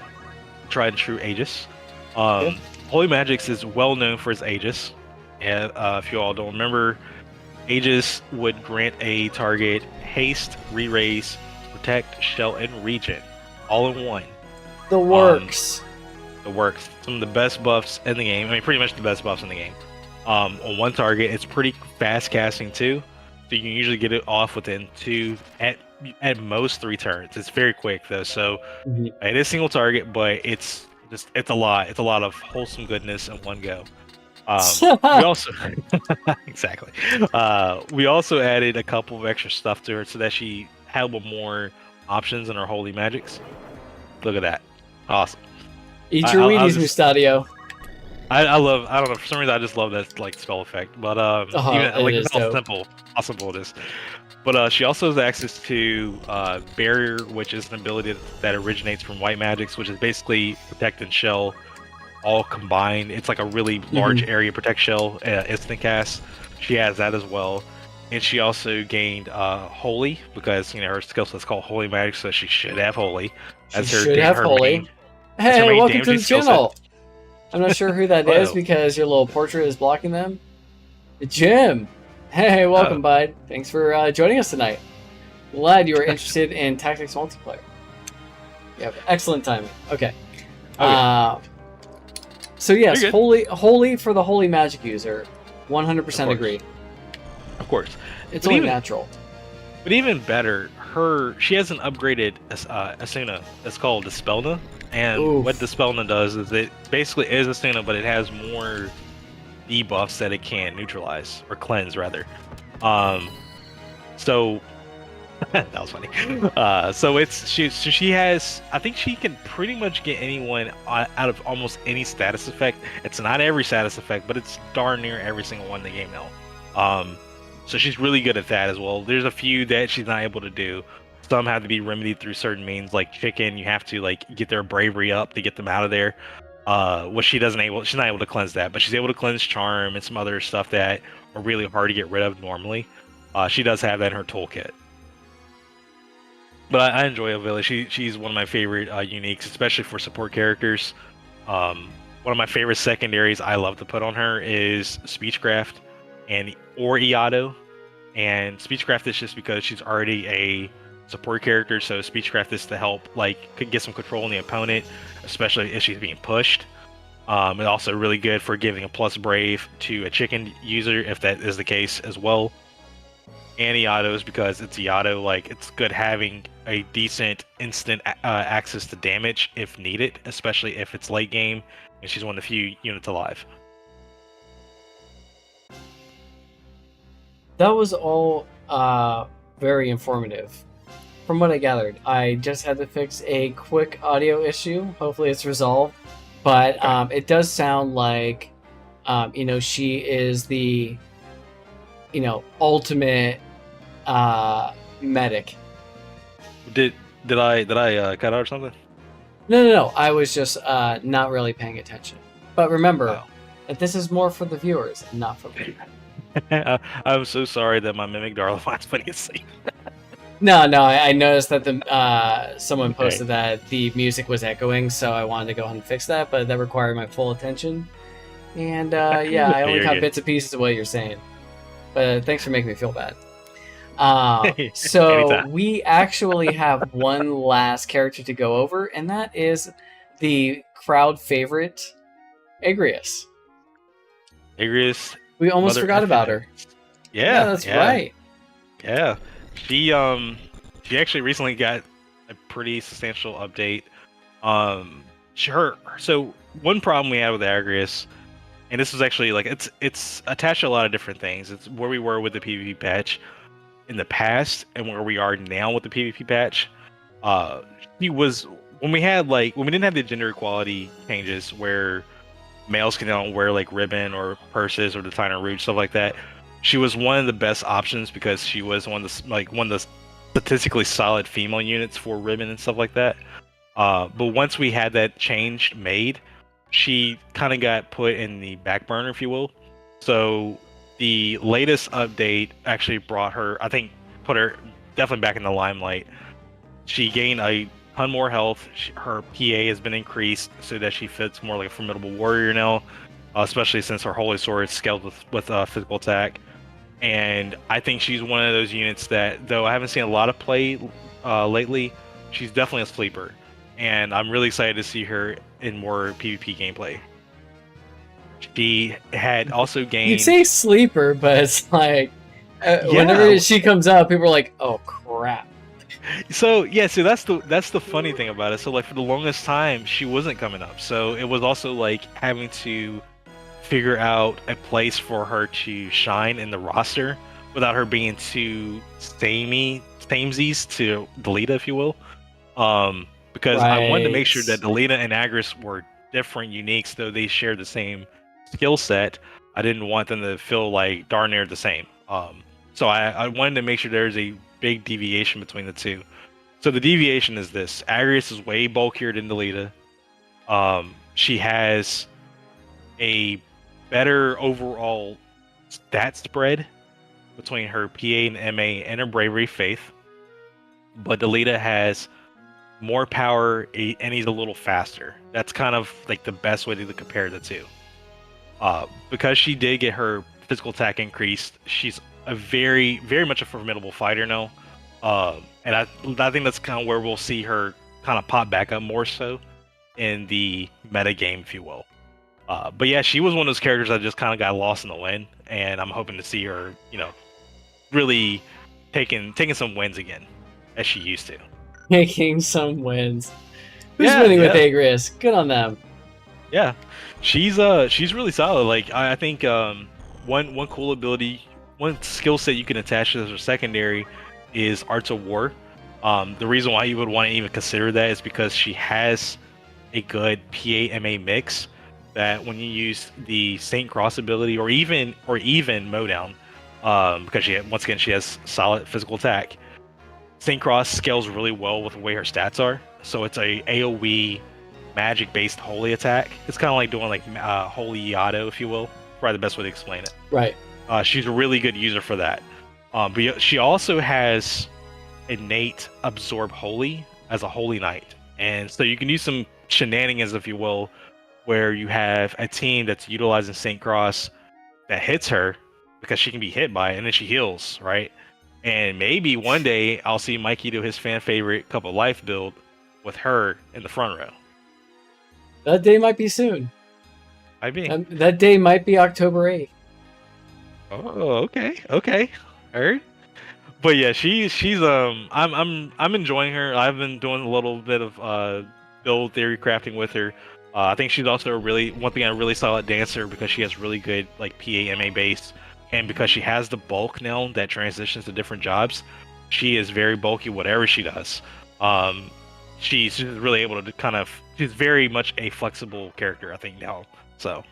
tried and true Aegis. Holy Magics is well known for its Aegis. And if you all don't remember, Aegis would grant a target haste, re-raise, protect, shell, and regen all in one. The works. Some of the best buffs in the game. I mean, pretty much the best buffs in the game. On one target, it's pretty fast casting too. So you can usually get it off within 2, at most 3 turns. It's very quick though. So it is single target, but it's a lot. It's a lot of wholesome goodness in one go. We also exactly. We also added a couple of extra stuff to her so that she had a little more options in her Holy Magics. Look at that. Awesome. Eat your Wheaties, Mustadio. I don't know, for some reason I just love that like spell effect. But even like how simple it is. But she also has access to Barrier, which is an ability that originates from White Magics, which is basically Protect and Shell all combined. It's like a really large area Protect Shell instant cast. She has that as well. And she also gained Holy, because her skill set's called Holy Magic, so she should have Holy. Holy. Hey, welcome to the channel. I'm not sure who that is because your little portrait is blocking them. Jim. Hey, welcome, bud. Thanks for joining us tonight. Glad you were interested in Tactics multiplayer. You have excellent timing. Okay. So yes, holy for the holy magic user. 100% agreed. Of course. It's only natural. But even better, she has an upgraded Asuna. It's called Dispelna. And what Dispelna does is it basically is Asuna, but it has more debuffs that it can neutralize or cleanse rather. So that was funny. So she has, I think she can pretty much get anyone out of almost any status effect. It's not every status effect, but it's darn near every single one in the game now. So she's really good at that as well. There's a few that she's not able to do. Some have to be remedied through certain means, like Chicken. You have to like get their bravery up to get them out of there. What she's not able to cleanse that, but she's able to cleanse Charm and some other stuff that are really hard to get rid of normally. She does have that in her toolkit. But I enjoy Avila. She's one of my favorite uniques, especially for support characters. One of my favorite secondaries I love to put on her is Speechcraft or Iato. And Speechcraft is just because she's already a support character, so Speechcraft is to help could get some control on the opponent, especially if she's being pushed. And also really good for giving a plus brave to a Chicken user if that is the case as well. And Iato is because it's Iato, it's good having a decent instant access to damage if needed, especially if it's late game and she's one of the few units alive. That was all very informative. From what I gathered, I just had to fix a quick audio issue. Hopefully it's resolved. But it does sound like, she is the, ultimate medic. Did I cut out or something? No. I was just not really paying attention. But remember that this is more for the viewers and not for me. I'm so sorry that my Mimic Darlamon's putting it asleep. No, I noticed that someone posted that the music was echoing, so I wanted to go ahead and fix that, but that required my full attention. And I only caught bits and pieces of what you're saying. But thanks for making me feel bad. So we actually have one last character to go over, and that is the crowd favorite, Agrias. We almost forgot about her. Yeah, that's right. Yeah, she actually recently got a pretty substantial update. So one problem we had with Agrias, and this was actually it's attached to a lot of different things. It's where we were with the PvP patch in the past and where we are now with the PvP patch. He was when we didn't have the gender equality changes where males can now wear ribbon or purses or the Tyner Rouge, stuff like that. She was one of the best options because she was one of the statistically solid female units for ribbon and stuff like that. But once we had that change made, she kind of got put in the back burner, if you will. So the latest update actually brought her, I think, put her definitely back in the limelight. She gained a ton more health. Her PA has been increased so that she fits more like a formidable warrior now, especially since her Holy Sword is scaled with physical attack. And I think she's one of those units that, though I haven't seen a lot of play lately, she's definitely a sleeper. And I'm really excited to see her in more PvP gameplay. She had also gained... You'd say sleeper, but it's whenever she comes up, people are like, oh crap. So that's the funny thing about it. So for the longest time, she wasn't coming up. So it was also having to figure out a place for her to shine in the roster without her being too samesies to Delita, if you will. Because I wanted to make sure that Delita and Agrias were different uniques, though they shared the same skill set. I didn't want them to feel darn near the same. So I wanted to make sure there's a big deviation between the two. So the deviation is this: Agrias is way bulkier than Delita. She has a better overall stat spread between her PA and MA and her Bravery Faith, but Delita has more power and he's a little faster. That's kind of the best way to compare the two. Because she did get her physical attack increased, she's a very much a formidable fighter now, and I think that's kind of where we'll see her kind of pop back up more so in the meta game, if you will. But yeah, she was one of those characters that just kind of got lost in the wind, and I'm hoping to see her, really taking some wins again, as she used to. Making some wins. Who's winning with Agrius? Good on them. Yeah, she's really solid. Like I think one cool ability, one skill set you can attach to her secondary is Arts of War. The reason why you would want to even consider that is because she has a good PA/MA mix. That when you use the Saint Cross ability or even Mowdown, because she has solid physical attack. Saint Cross scales really well with the way her stats are. So it's a AoE magic based holy attack. It's kind of like doing like holy Yato, if you will. Probably the best way to explain it. Right. She's a really good user for that. But she also has innate absorb holy as a holy knight, and so you can do some shenanigans, if you will, where you have a team that's utilizing Saint Cross that hits her because she can be hit by it, and then she heals, right? And maybe one day I'll see Mikey do his fan favorite Cup of Life build with her in the front row. That day might be soon. Might be. That day might be October 8th. Oh, okay. Heard. But yeah, she's I'm enjoying her. I've been doing a little bit of build theory crafting with her. I think she's also a really solid dancer because she has really good like PA/MA base, and because she has the bulk now that transitions to different jobs, she is very bulky whatever she does. She's really able to she's very much a flexible character, I think, now. So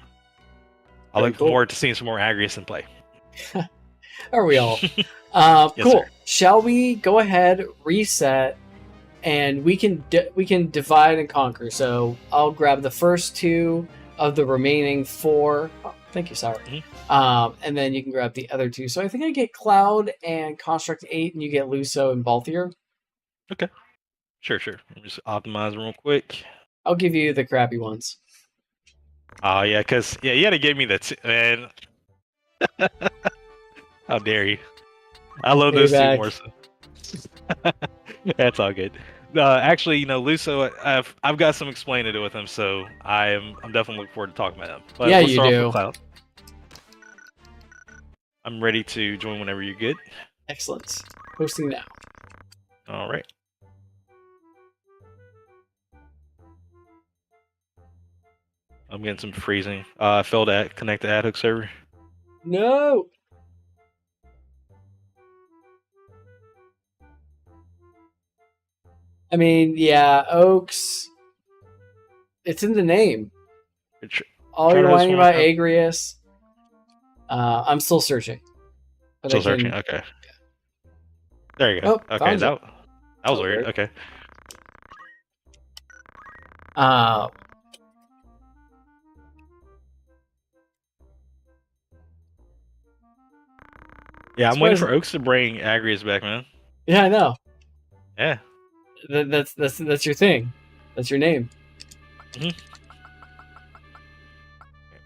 I look forward to seeing some more Agrius in play. Are we all? Yes, cool. sir. Shall we go ahead, reset, and we can divide and conquer. So I'll grab the first two of the remaining four. Oh, thank you, sorry. Mm-hmm. And then you can grab the other two. So I think I get Cloud and Construct 8, and you get Luso and Balthier. Okay. Sure. Let me just optimize real quick. I'll give you the crappy ones. Oh, yeah, because you had to give me the man. How dare you? I love those two more. So. That's all good. Actually, Luso, I've got some explaining to do with him, so I'm definitely looking forward to talking about him. But yeah, let's you start do. off with Cloud. I'm ready to join whenever you're good. Excellent. Hosting now. All right. I'm getting some freezing. Failed to connect the ad hook server. No. I mean, yeah, Oaks. It's in the name. All you're whining about Agrius. I'm still searching. Still searching. Okay. There you go. Oh, okay, that was weird. Okay. Yeah, I'm waiting for Oaks to bring Agrius back, man. Yeah, I know. Yeah. That's your thing. That's your name. Mm-hmm.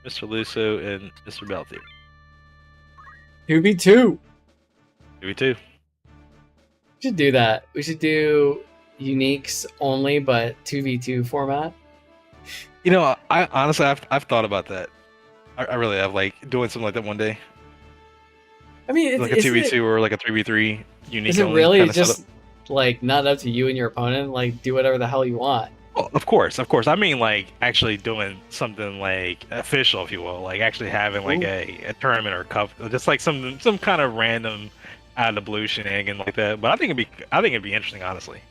Mr. Luso and Mr. Balthier. 2v2. 2v2. We should do that. We should do uniques only, but 2v2 format. I honestly, I've thought about that. I really have, like, doing something like that one day. I mean, like a 2v2 or like a 3v3 unique. Is it really just like not up to you and your opponent? Like, do whatever the hell you want. Well, of course. I mean, like actually doing something like official, if you will, like actually having like a tournament or a cup, just like some kind of random out of the blue shenanigan like that. But I think it'd be interesting, honestly.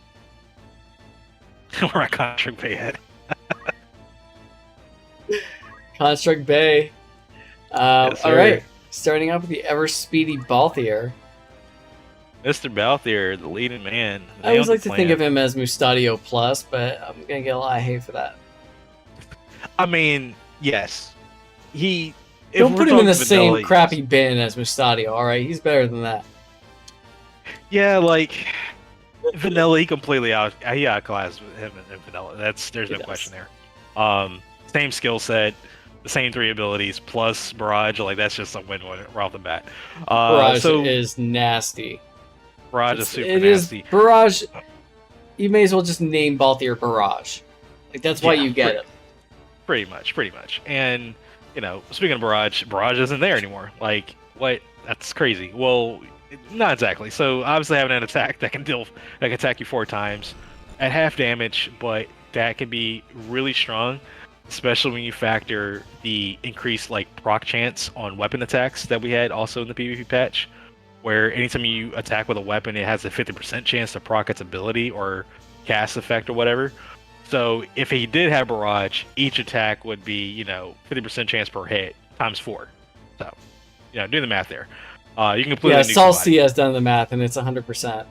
Where I Construct Bay at? Construct Bay. Yes, all right. Starting off with the ever speedy Balthier. Mr. Balthier, the leading man. I always like to think of him as Mustadio Plus, but I'm gonna get a lot of hate for that. I mean, yes. Don't put him in the same crappy bin as Mustadio, alright? He's better than that. Yeah, like Vanilla, he completely outclassed him in Vanilla. There's no question there. Same skill set. the same three abilities plus barrage. Like that's just a win-win right off the bat. Barrage So is nasty. barrage is super It nasty. is barrage. You may as well just name Balthier Barrage. Like that's why you get it. Pretty much. And you know, speaking of barrage isn't there anymore. Like what? That's crazy. Well, not exactly. So obviously having an attack that can attack you 4 times at half damage, but that can be really strong, especially when you factor the increased like proc chance on weapon attacks that we had also in the PvP patch, where anytime you attack with a weapon, it has a 50% chance to proc its ability or cast effect or whatever. So if he did have barrage, each attack would be 50% chance per hit times 4. So do the math there. You can completely nuke Saul somebody. C has done the math, and it's 100%.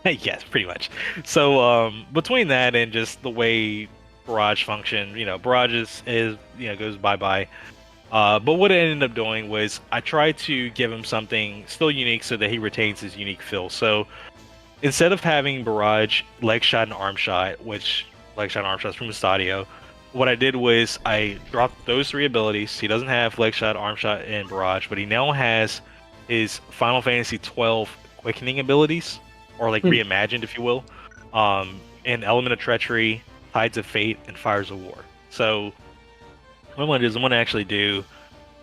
Yes, pretty much. So between that and just the way barrage function, barrage is goes bye-bye. But what I ended up doing was I tried to give him something still unique so that he retains his unique feel. So instead of having barrage, leg shot, and arm shot, which leg shot and arm shots from Estadio, what I did was I dropped those 3 abilities. He doesn't have leg shot, arm shot, and barrage, but he now has his Final Fantasy 12 quickening abilities, or like reimagined, if you will, and Element of Treachery, Tides of Fate, and Fires of War. So what I'm going to do is I'm going to actually do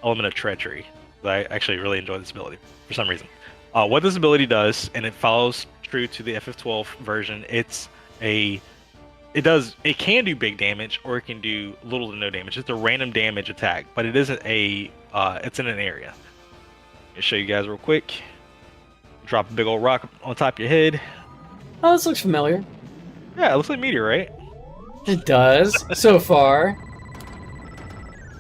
Element of Treachery. I actually really enjoy this ability for some reason. What this ability does, and it follows true to the FF12 version, it can do big damage, or it can do little to no damage. It's a random damage attack, but it isn't it's in an area. Let me show you guys real quick. Drop a big old rock on top of your head. Oh, this looks familiar. Yeah, it looks like meteor, right? It does, so far.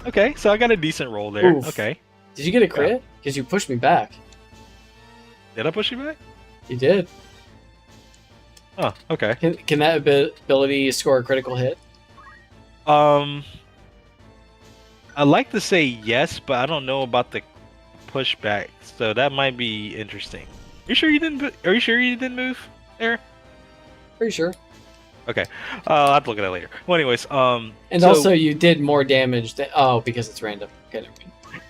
Okay, so I got a decent roll there. Oof. Okay. Did you get a crit? Because you pushed me back. Did I push you back? You did. Oh, okay. Can that ability score a critical hit? I like to say yes, but I don't know about the pushback, so that might be interesting. Are you sure you didn't move there? Pretty sure. Okay. I'll have to look at that later. Well, anyways, and also you did more damage than because it's random. Okay.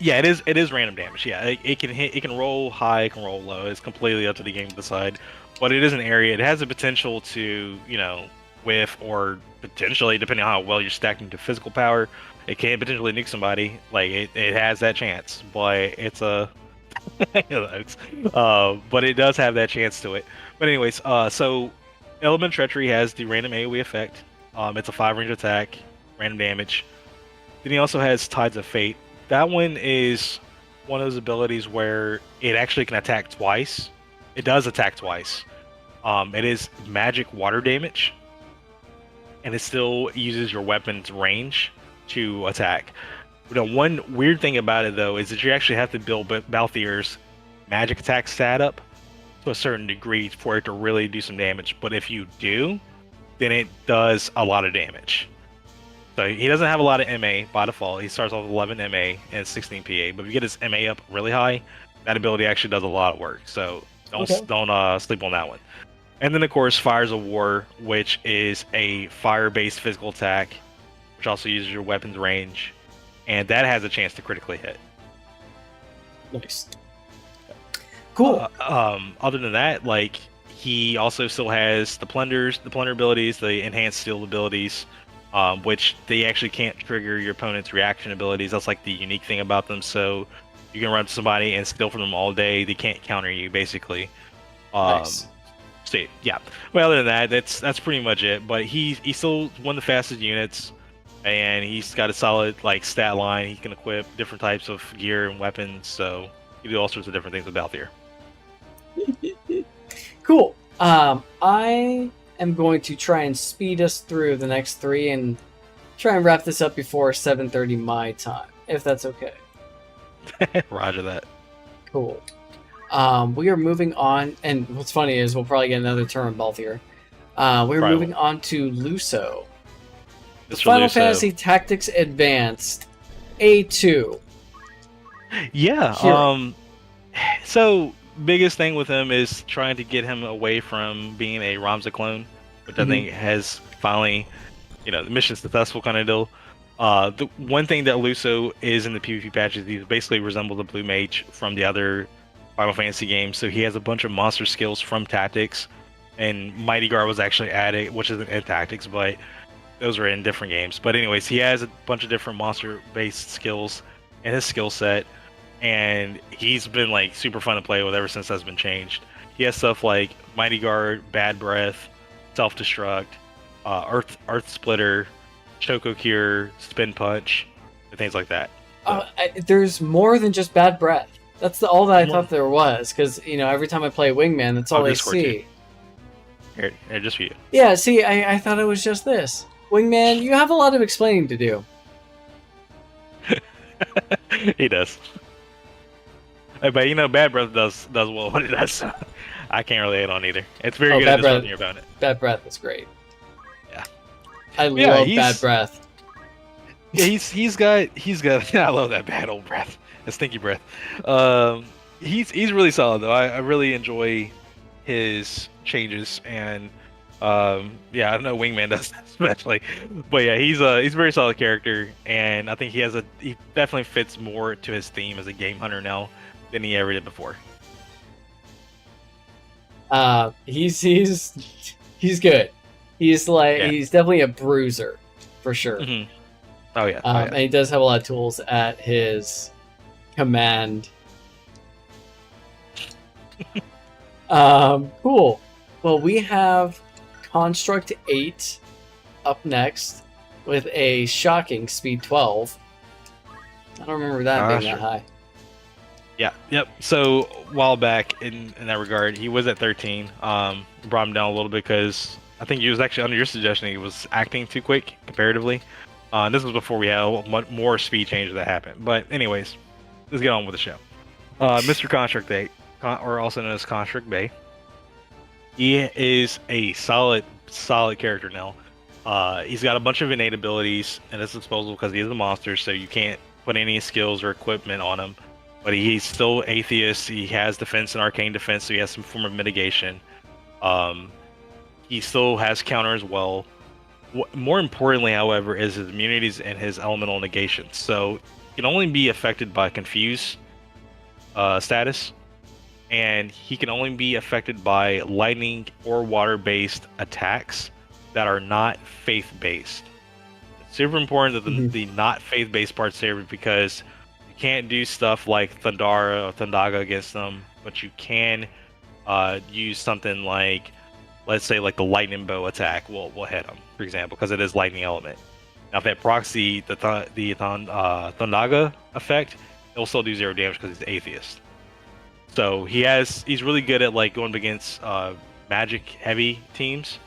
Yeah, it is random damage. Yeah, it can roll high, it can roll low. It's completely up to the game to decide. But it is an area. It has the potential to, whiff, or potentially, depending on how well you're stacking to physical power, it can potentially nuke somebody. Like it has that chance, but it's a but it does have that chance to it. But anyways, so Element Treachery has the random AoE effect. It's a 5-range attack, random damage. Then he also has Tides of Fate. That one is one of those abilities where it actually can attack twice. It does attack twice. It is magic water damage, and it still uses your weapon's range to attack. The one weird thing about it, though, is that you actually have to build Balthier's magic attack stat up to a certain degree for it to really do some damage. But if you do, then it does a lot of damage. So he doesn't have a lot of MA by default. He starts off with 11 MA and 16 PA. But if you get his MA up really high, that ability actually does a lot of work. So don't sleep on that one. And then, of course, Fires of War, which is a fire-based physical attack, which also uses your weapon's range. And that has a chance to critically hit. Nice. Cool. Other than that, like, he also still has the plunder abilities, the enhanced steel abilities, which they actually can't trigger your opponent's reaction abilities. That's like the unique thing about them. So you can run to somebody and steal from them all day. They can't counter you, basically. Nice. So yeah. Well, other than that, that's pretty much it. But he's still one of the fastest units, and he's got a solid like stat line. He can equip different types of gear and weapons. So you do all sorts of different things with Balthier. Cool. I am going to try and speed us through the next 3 and try and wrap this up before 7:30 my time, if that's okay. Roger that. Cool. We are moving on, and what's funny is we'll probably get another turn on Balthier. We're moving on to Luso. Final Fantasy Tactics Advanced A2. Yeah. So biggest thing with him is trying to get him away from being a Ramza clone, which I think has finally, the mission successful kind of deal. The one thing that Luso is in the PvP patches, he basically resembles the Blue Mage from the other Final Fantasy games. So he has a bunch of monster skills from Tactics, and Mighty Guard was actually added, which isn't in Tactics, but those are in different games. But anyways, he has a bunch of different monster-based skills in his skill set, and he's been like super fun to play with ever since that's been changed. He has stuff like Mighty Guard, Bad Breath, Self Destruct, Earth Splitter, Choco Cure, Spin Punch, and things like that. So, There's more than just bad breath. That's all that I thought there was, because every time I play Wingman, that's all I see. Here, just for you. Yeah, see, I thought it was just this. Wingman, you have a lot of explaining to do. He does. But Bad Breath does well what it does. So I can't really hate on either. It's very good at disrupting your opponent. Bad Breath is great. Yeah. I love Bad Breath. Yeah, he's got I love that bad old breath. That stinky breath. He's really solid though. I really enjoy his changes, and I know Wingman does especially, but yeah, he's a very solid character, and I think he definitely fits more to his theme as a game hunter now than he ever did before. He's good. He's definitely a bruiser for sure. Mm-hmm. Oh yeah. And he does have a lot of tools at his command. Cool. Well, we have Construct 8 up next with a shocking speed 12. I don't remember that being that high. Yeah, yep. So a while back in that regard, he was at 13. Brought him down a little bit because I think he was actually under your suggestion. He was acting too quick comparatively. This was before we had more speed changes that happened. But anyways, let's get on with the show. Mr. Construct 8, or also known as Construct Bay. He is a solid character now. He's got a bunch of innate abilities at his disposal because he is a monster, so you can't put any skills or equipment on him. But he's still atheist. He has defense and arcane defense, so he has some form of mitigation. He still has counter as well. More importantly, however, is his immunities and his elemental negations. So he can only be affected by confuse status, and he can only be affected by lightning or water-based attacks that are not faith-based. It's super important that the not faith-based part's there, because you can't do stuff like Thundara or Thundaga against them, but you can use something like, let's say, like the lightning bow attack will hit him, for example, because it is lightning element. Now, if that proxy the Thundaga effect, it'll still do 0 damage because he's atheist. So he's really good at like going against magic heavy teams,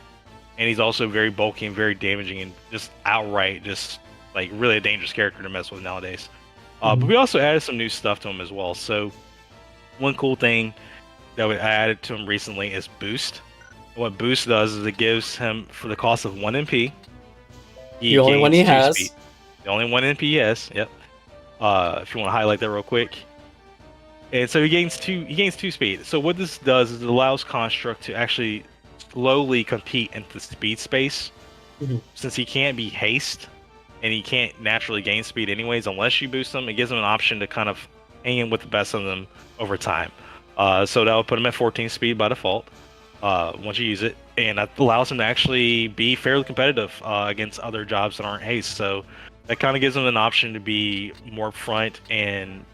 and he's also very bulky and very damaging and just outright just like really a dangerous character to mess with nowadays. But we also added some new stuff to him as well. So one cool thing that we added to him recently is Boost. What Boost does is it gives him, for the cost of 1 MP, the only one he has. Speed. The only 1 MP he has. Yep. If you want to highlight that real quick. And so he gains 2 speed. So what this does is it allows Construct to actually slowly compete into speed space. Since he can't be haste, and he can't naturally gain speed anyways unless you boost him, it gives him an option to kind of hang in with the best of them over time. So that would put him at 14 speed by default once you use it, and that allows him to actually be fairly competitive against other jobs that aren't haste. So that kind of gives him an option to be more front and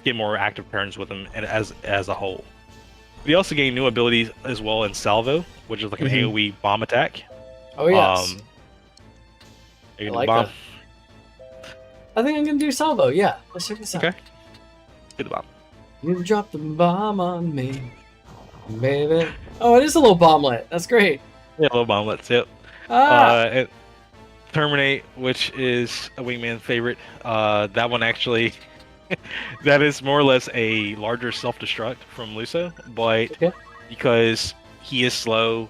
get more active turns with him as a whole. We also gain new abilities as well in Salvo, which is like an AoE bomb attack. Oh yes. I like that. I think I'm gonna do Salvo. Yeah, let's check this out. Okay. Do the bomb. You dropped the bomb on me, baby. Oh, it is a little bomblet. That's great. Yeah, little bomblets. Yep. Terminate, which is a Wingman favorite. That one actually, that is more or less a larger self-destruct from Luso, but because he is slow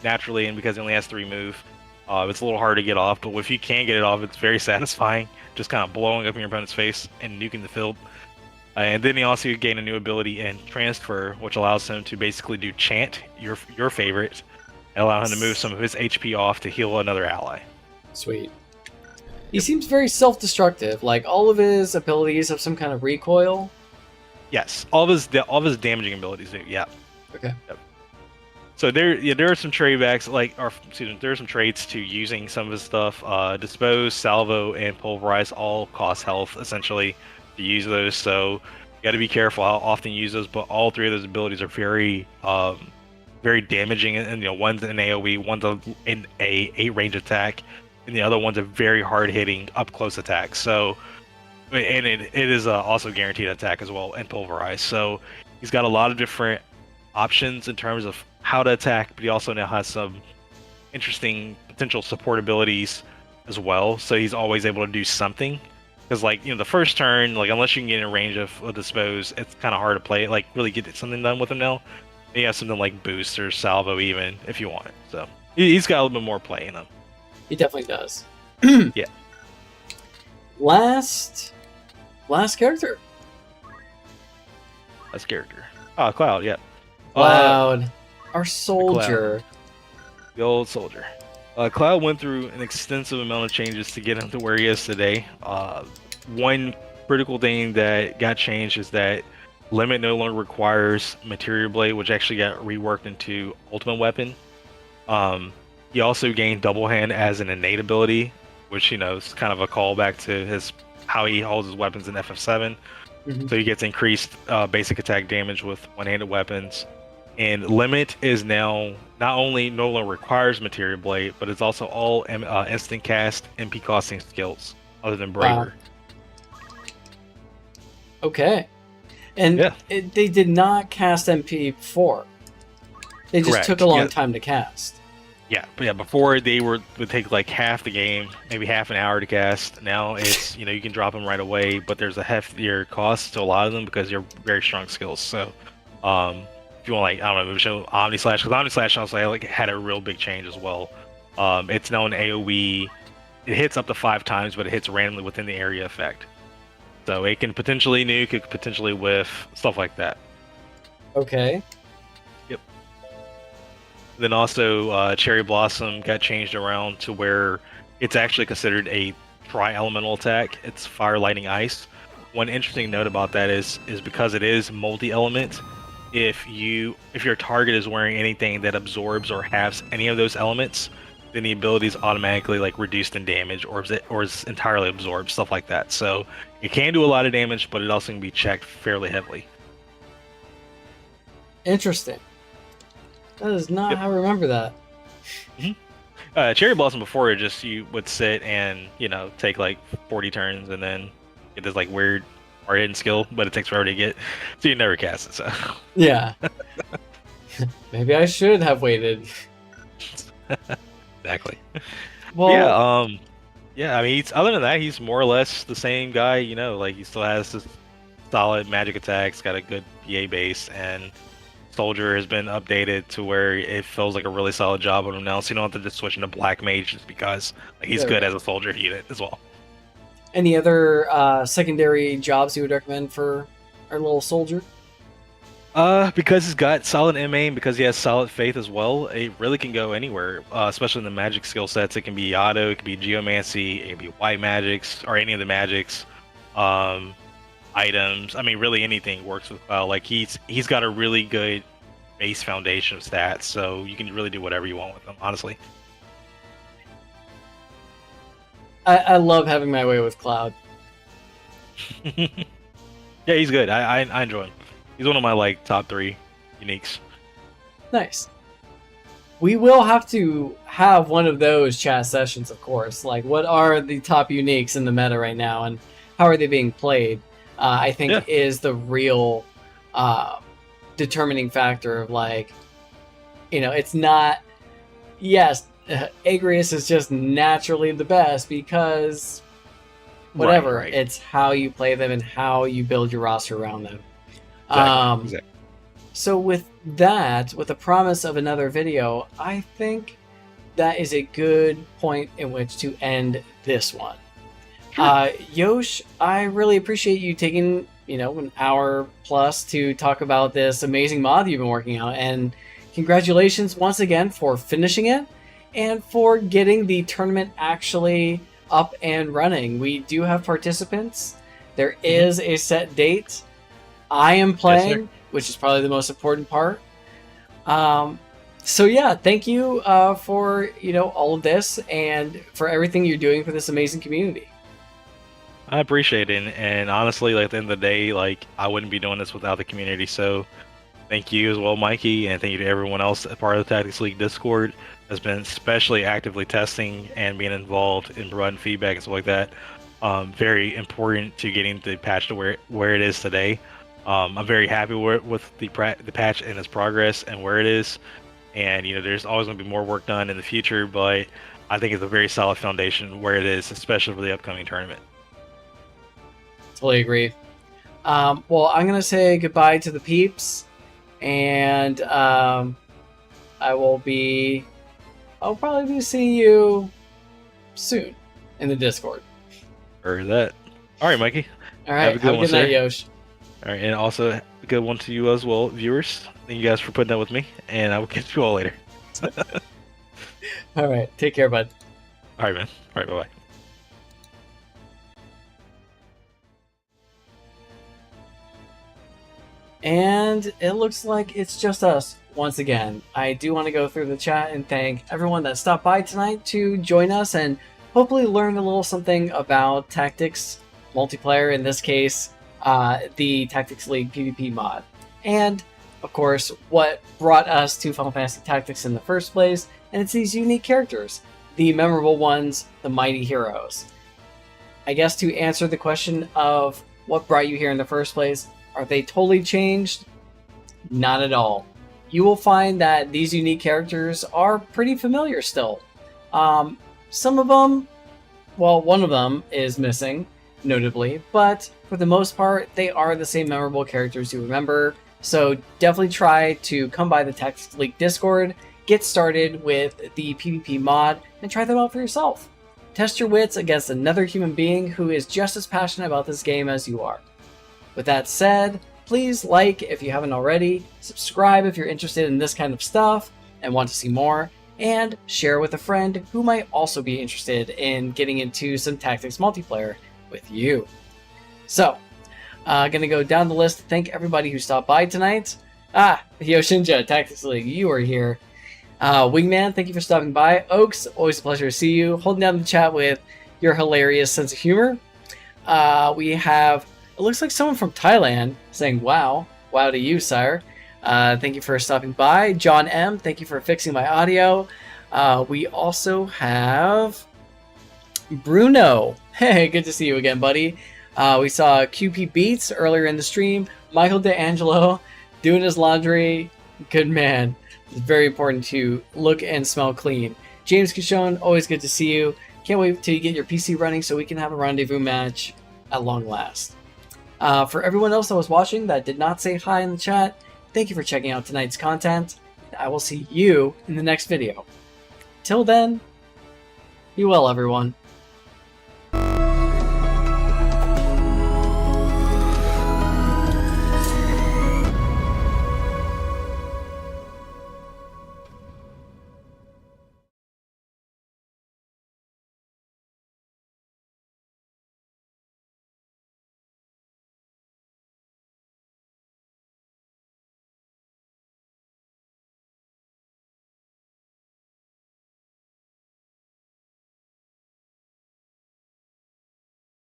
naturally and because he only has 3 move, it's a little hard to get off. But if you can get it off, it's very satisfying, just kind of blowing up in your opponent's face and nuking the field. And then he also gained a new ability in Transfer, which allows him to basically do Chant, your favorite, and allow him to move some of his HP off to heal another ally. Sweet. He seems very self-destructive. Like all of his abilities have some kind of recoil. Yes, all of his damaging abilities do. Yeah. Okay. Yep. So there are some tradebacks, there are some traits to using some of his stuff. Dispose, Salvo, and Pulverize all cost health essentially to use those. So you got to be careful how often you use those. But all three of those abilities are very very damaging, and one's an AOE, one's in a 8 range attack, and the other one's a very hard hitting up close attack. So. And it is also guaranteed attack as well and pulverize. So he's got a lot of different options in terms of how to attack, but he also now has some interesting potential support abilities as well. So he's always able to do something. Because the first turn, unless you can get in range of a dispose, it's kind of hard to play it. Really get something done with him now. And you have something like boost or salvo even if you want. So he's got a little bit more play in him. He definitely does. Yeah. Last character. Last character. Oh, Cloud, yeah. Cloud. Our soldier. The old soldier. Cloud went through an extensive amount of changes to get him to where he is today. One critical thing that got changed is that Limit no longer requires Materia Blade, which actually got reworked into Ultimate Weapon. He also gained Double Hand as an innate ability, which is kind of a callback to how he holds his weapons in FF7. Mm-hmm. So he gets increased basic attack damage with one-handed weapons. And Limit is now not only no longer requires Materia Blade, but it's also all instant cast MP costing skills other than Braver. Wow. Okay. And they did not cast MP before. They just Correct. took a long time to cast. Yeah, but before would take half the game, maybe half an hour to cast. Now it's you can drop them right away, but there's a heftier cost to a lot of them because they're very strong skills. So, if you want maybe show Omni Slash, because Omni Slash also had a real big change as well. It's now an AOE. It hits up to 5 times, but it hits randomly within the area effect. So it can potentially nuke, it could potentially whiff, stuff like that. Okay. Then also, Cherry Blossom got changed around to where it's actually considered a tri-elemental attack. It's fire, lightning, ice. One interesting note about that is because it is multi-element. If your target is wearing anything that absorbs or halves any of those elements, then the ability is automatically reduced in damage or is entirely absorbed, stuff like that. So it can do a lot of damage, but it also can be checked fairly heavily. Interesting. That is not how I remember that. Mm-hmm. Cherry Blossom before you would sit and take 40 turns and then get this weird hard hitting skill, but it takes forever to get, so you never cast it. So yeah, maybe I should have waited. Exactly. Well, yeah. I mean, other than that, he's more or less the same guy. He still has this solid magic attacks, got a good PA base, and Soldier has been updated to where it feels like a really solid job on him now, so you don't have to just switch into Black Mage just because he's good as a soldier unit as well. Any other secondary jobs you would recommend for our little soldier? Because he's got solid MA and because he has solid faith as well, it really can go anywhere, especially in the magic skill sets. It can be auto, it can be geomancy, it can be white magics, or any of the magics. Items, I mean, really anything works with Cloud. He's got a really good base foundation of stats, so you can really do whatever you want with them, honestly. I love having my way with Cloud. Yeah, he's good. I enjoy him. He's one of my top 3 uniques. Nice. We will have to have one of those chat sessions, of course. What are the top uniques in the meta right now, and how are they being played? I think is the real determining factor of it's not, yes, Agrius is just naturally the best because whatever, right. It's how you play them and how you build your roster around them. Exactly. So with that, with the promise of another video, I think that is a good point in which to end this one. Sure. Yosh, I really appreciate you taking, an hour plus to talk about this amazing mod you've been working on, and congratulations once again for finishing it and for getting the tournament actually up and running. We do have participants. There is a set date. I am playing, which is probably the most important part. So yeah, thank you for all of this and for everything you're doing for this amazing community. I appreciate it, and honestly, like, at the end of the day, like, I wouldn't be doing this without the community. So thank you as well, Mikey, and thank you to everyone else a part of the Tactics League Discord that's been especially actively testing and being involved in providing feedback and stuff like that. Very important to getting the patch to where it is today. I'm very happy with the patch and its progress and where it is. And there's always going to be more work done in the future, but I think it's a very solid foundation where it is, especially for the upcoming tournament. Totally agree. Well, I'm gonna say goodbye to the peeps, and I'll probably be seeing you soon in the Discord. Or that. All right, Mikey. All right. Have a good night, Yosh. All right, and also a good one to you as well, viewers. Thank you guys for putting up with me, and I will catch you all later. All right. Take care, bud. All right, man. All right, bye-bye. And it looks like it's just us once again. I do want to go through the chat and thank everyone that stopped by tonight to join us and hopefully learn a little something about Tactics multiplayer, in this case, the Tactics League PvP mod. And, of course, what brought us to Final Fantasy Tactics in the first place, and it's these unique characters, the memorable ones, the mighty heroes. I guess to answer the question of what brought you here in the first place, are they totally changed? Not at all. You will find that these unique characters are pretty familiar still. Some of them, well, one of them is missing, notably, but for the most part, they are the same memorable characters you remember. So definitely try to come by the Tactics League Discord, get started with the PvP mod, and try them out for yourself. Test your wits against another human being who is just as passionate about this game as you are. With that said, please like if you haven't already, subscribe if you're interested in this kind of stuff and want to see more, and share with a friend who might also be interested in getting into some Tactics multiplayer with you. So, gonna go down the list to thank everybody who stopped by tonight. YoshnJa, Tactics League, you are here. Wingman, thank you for stopping by. Oaks, always a pleasure to see you. Holding down the chat with your hilarious sense of humor. We have, it looks like someone from Thailand saying, wow. Wow to you, sire. Thank you for stopping by. John M., thank you for fixing my audio. We also have Bruno. Hey, good to see you again, buddy. We saw QP Beats earlier in the stream. Michael D'Angelo doing his laundry. Good man. It's very important to look and smell clean. James Kishon, always good to see you. Can't wait till you get your PC running so we can have a rendezvous match at long last. For everyone else that was watching that did not say hi in the chat, thank you for checking out tonight's content. I will see you in the next video. Till then, be well, everyone.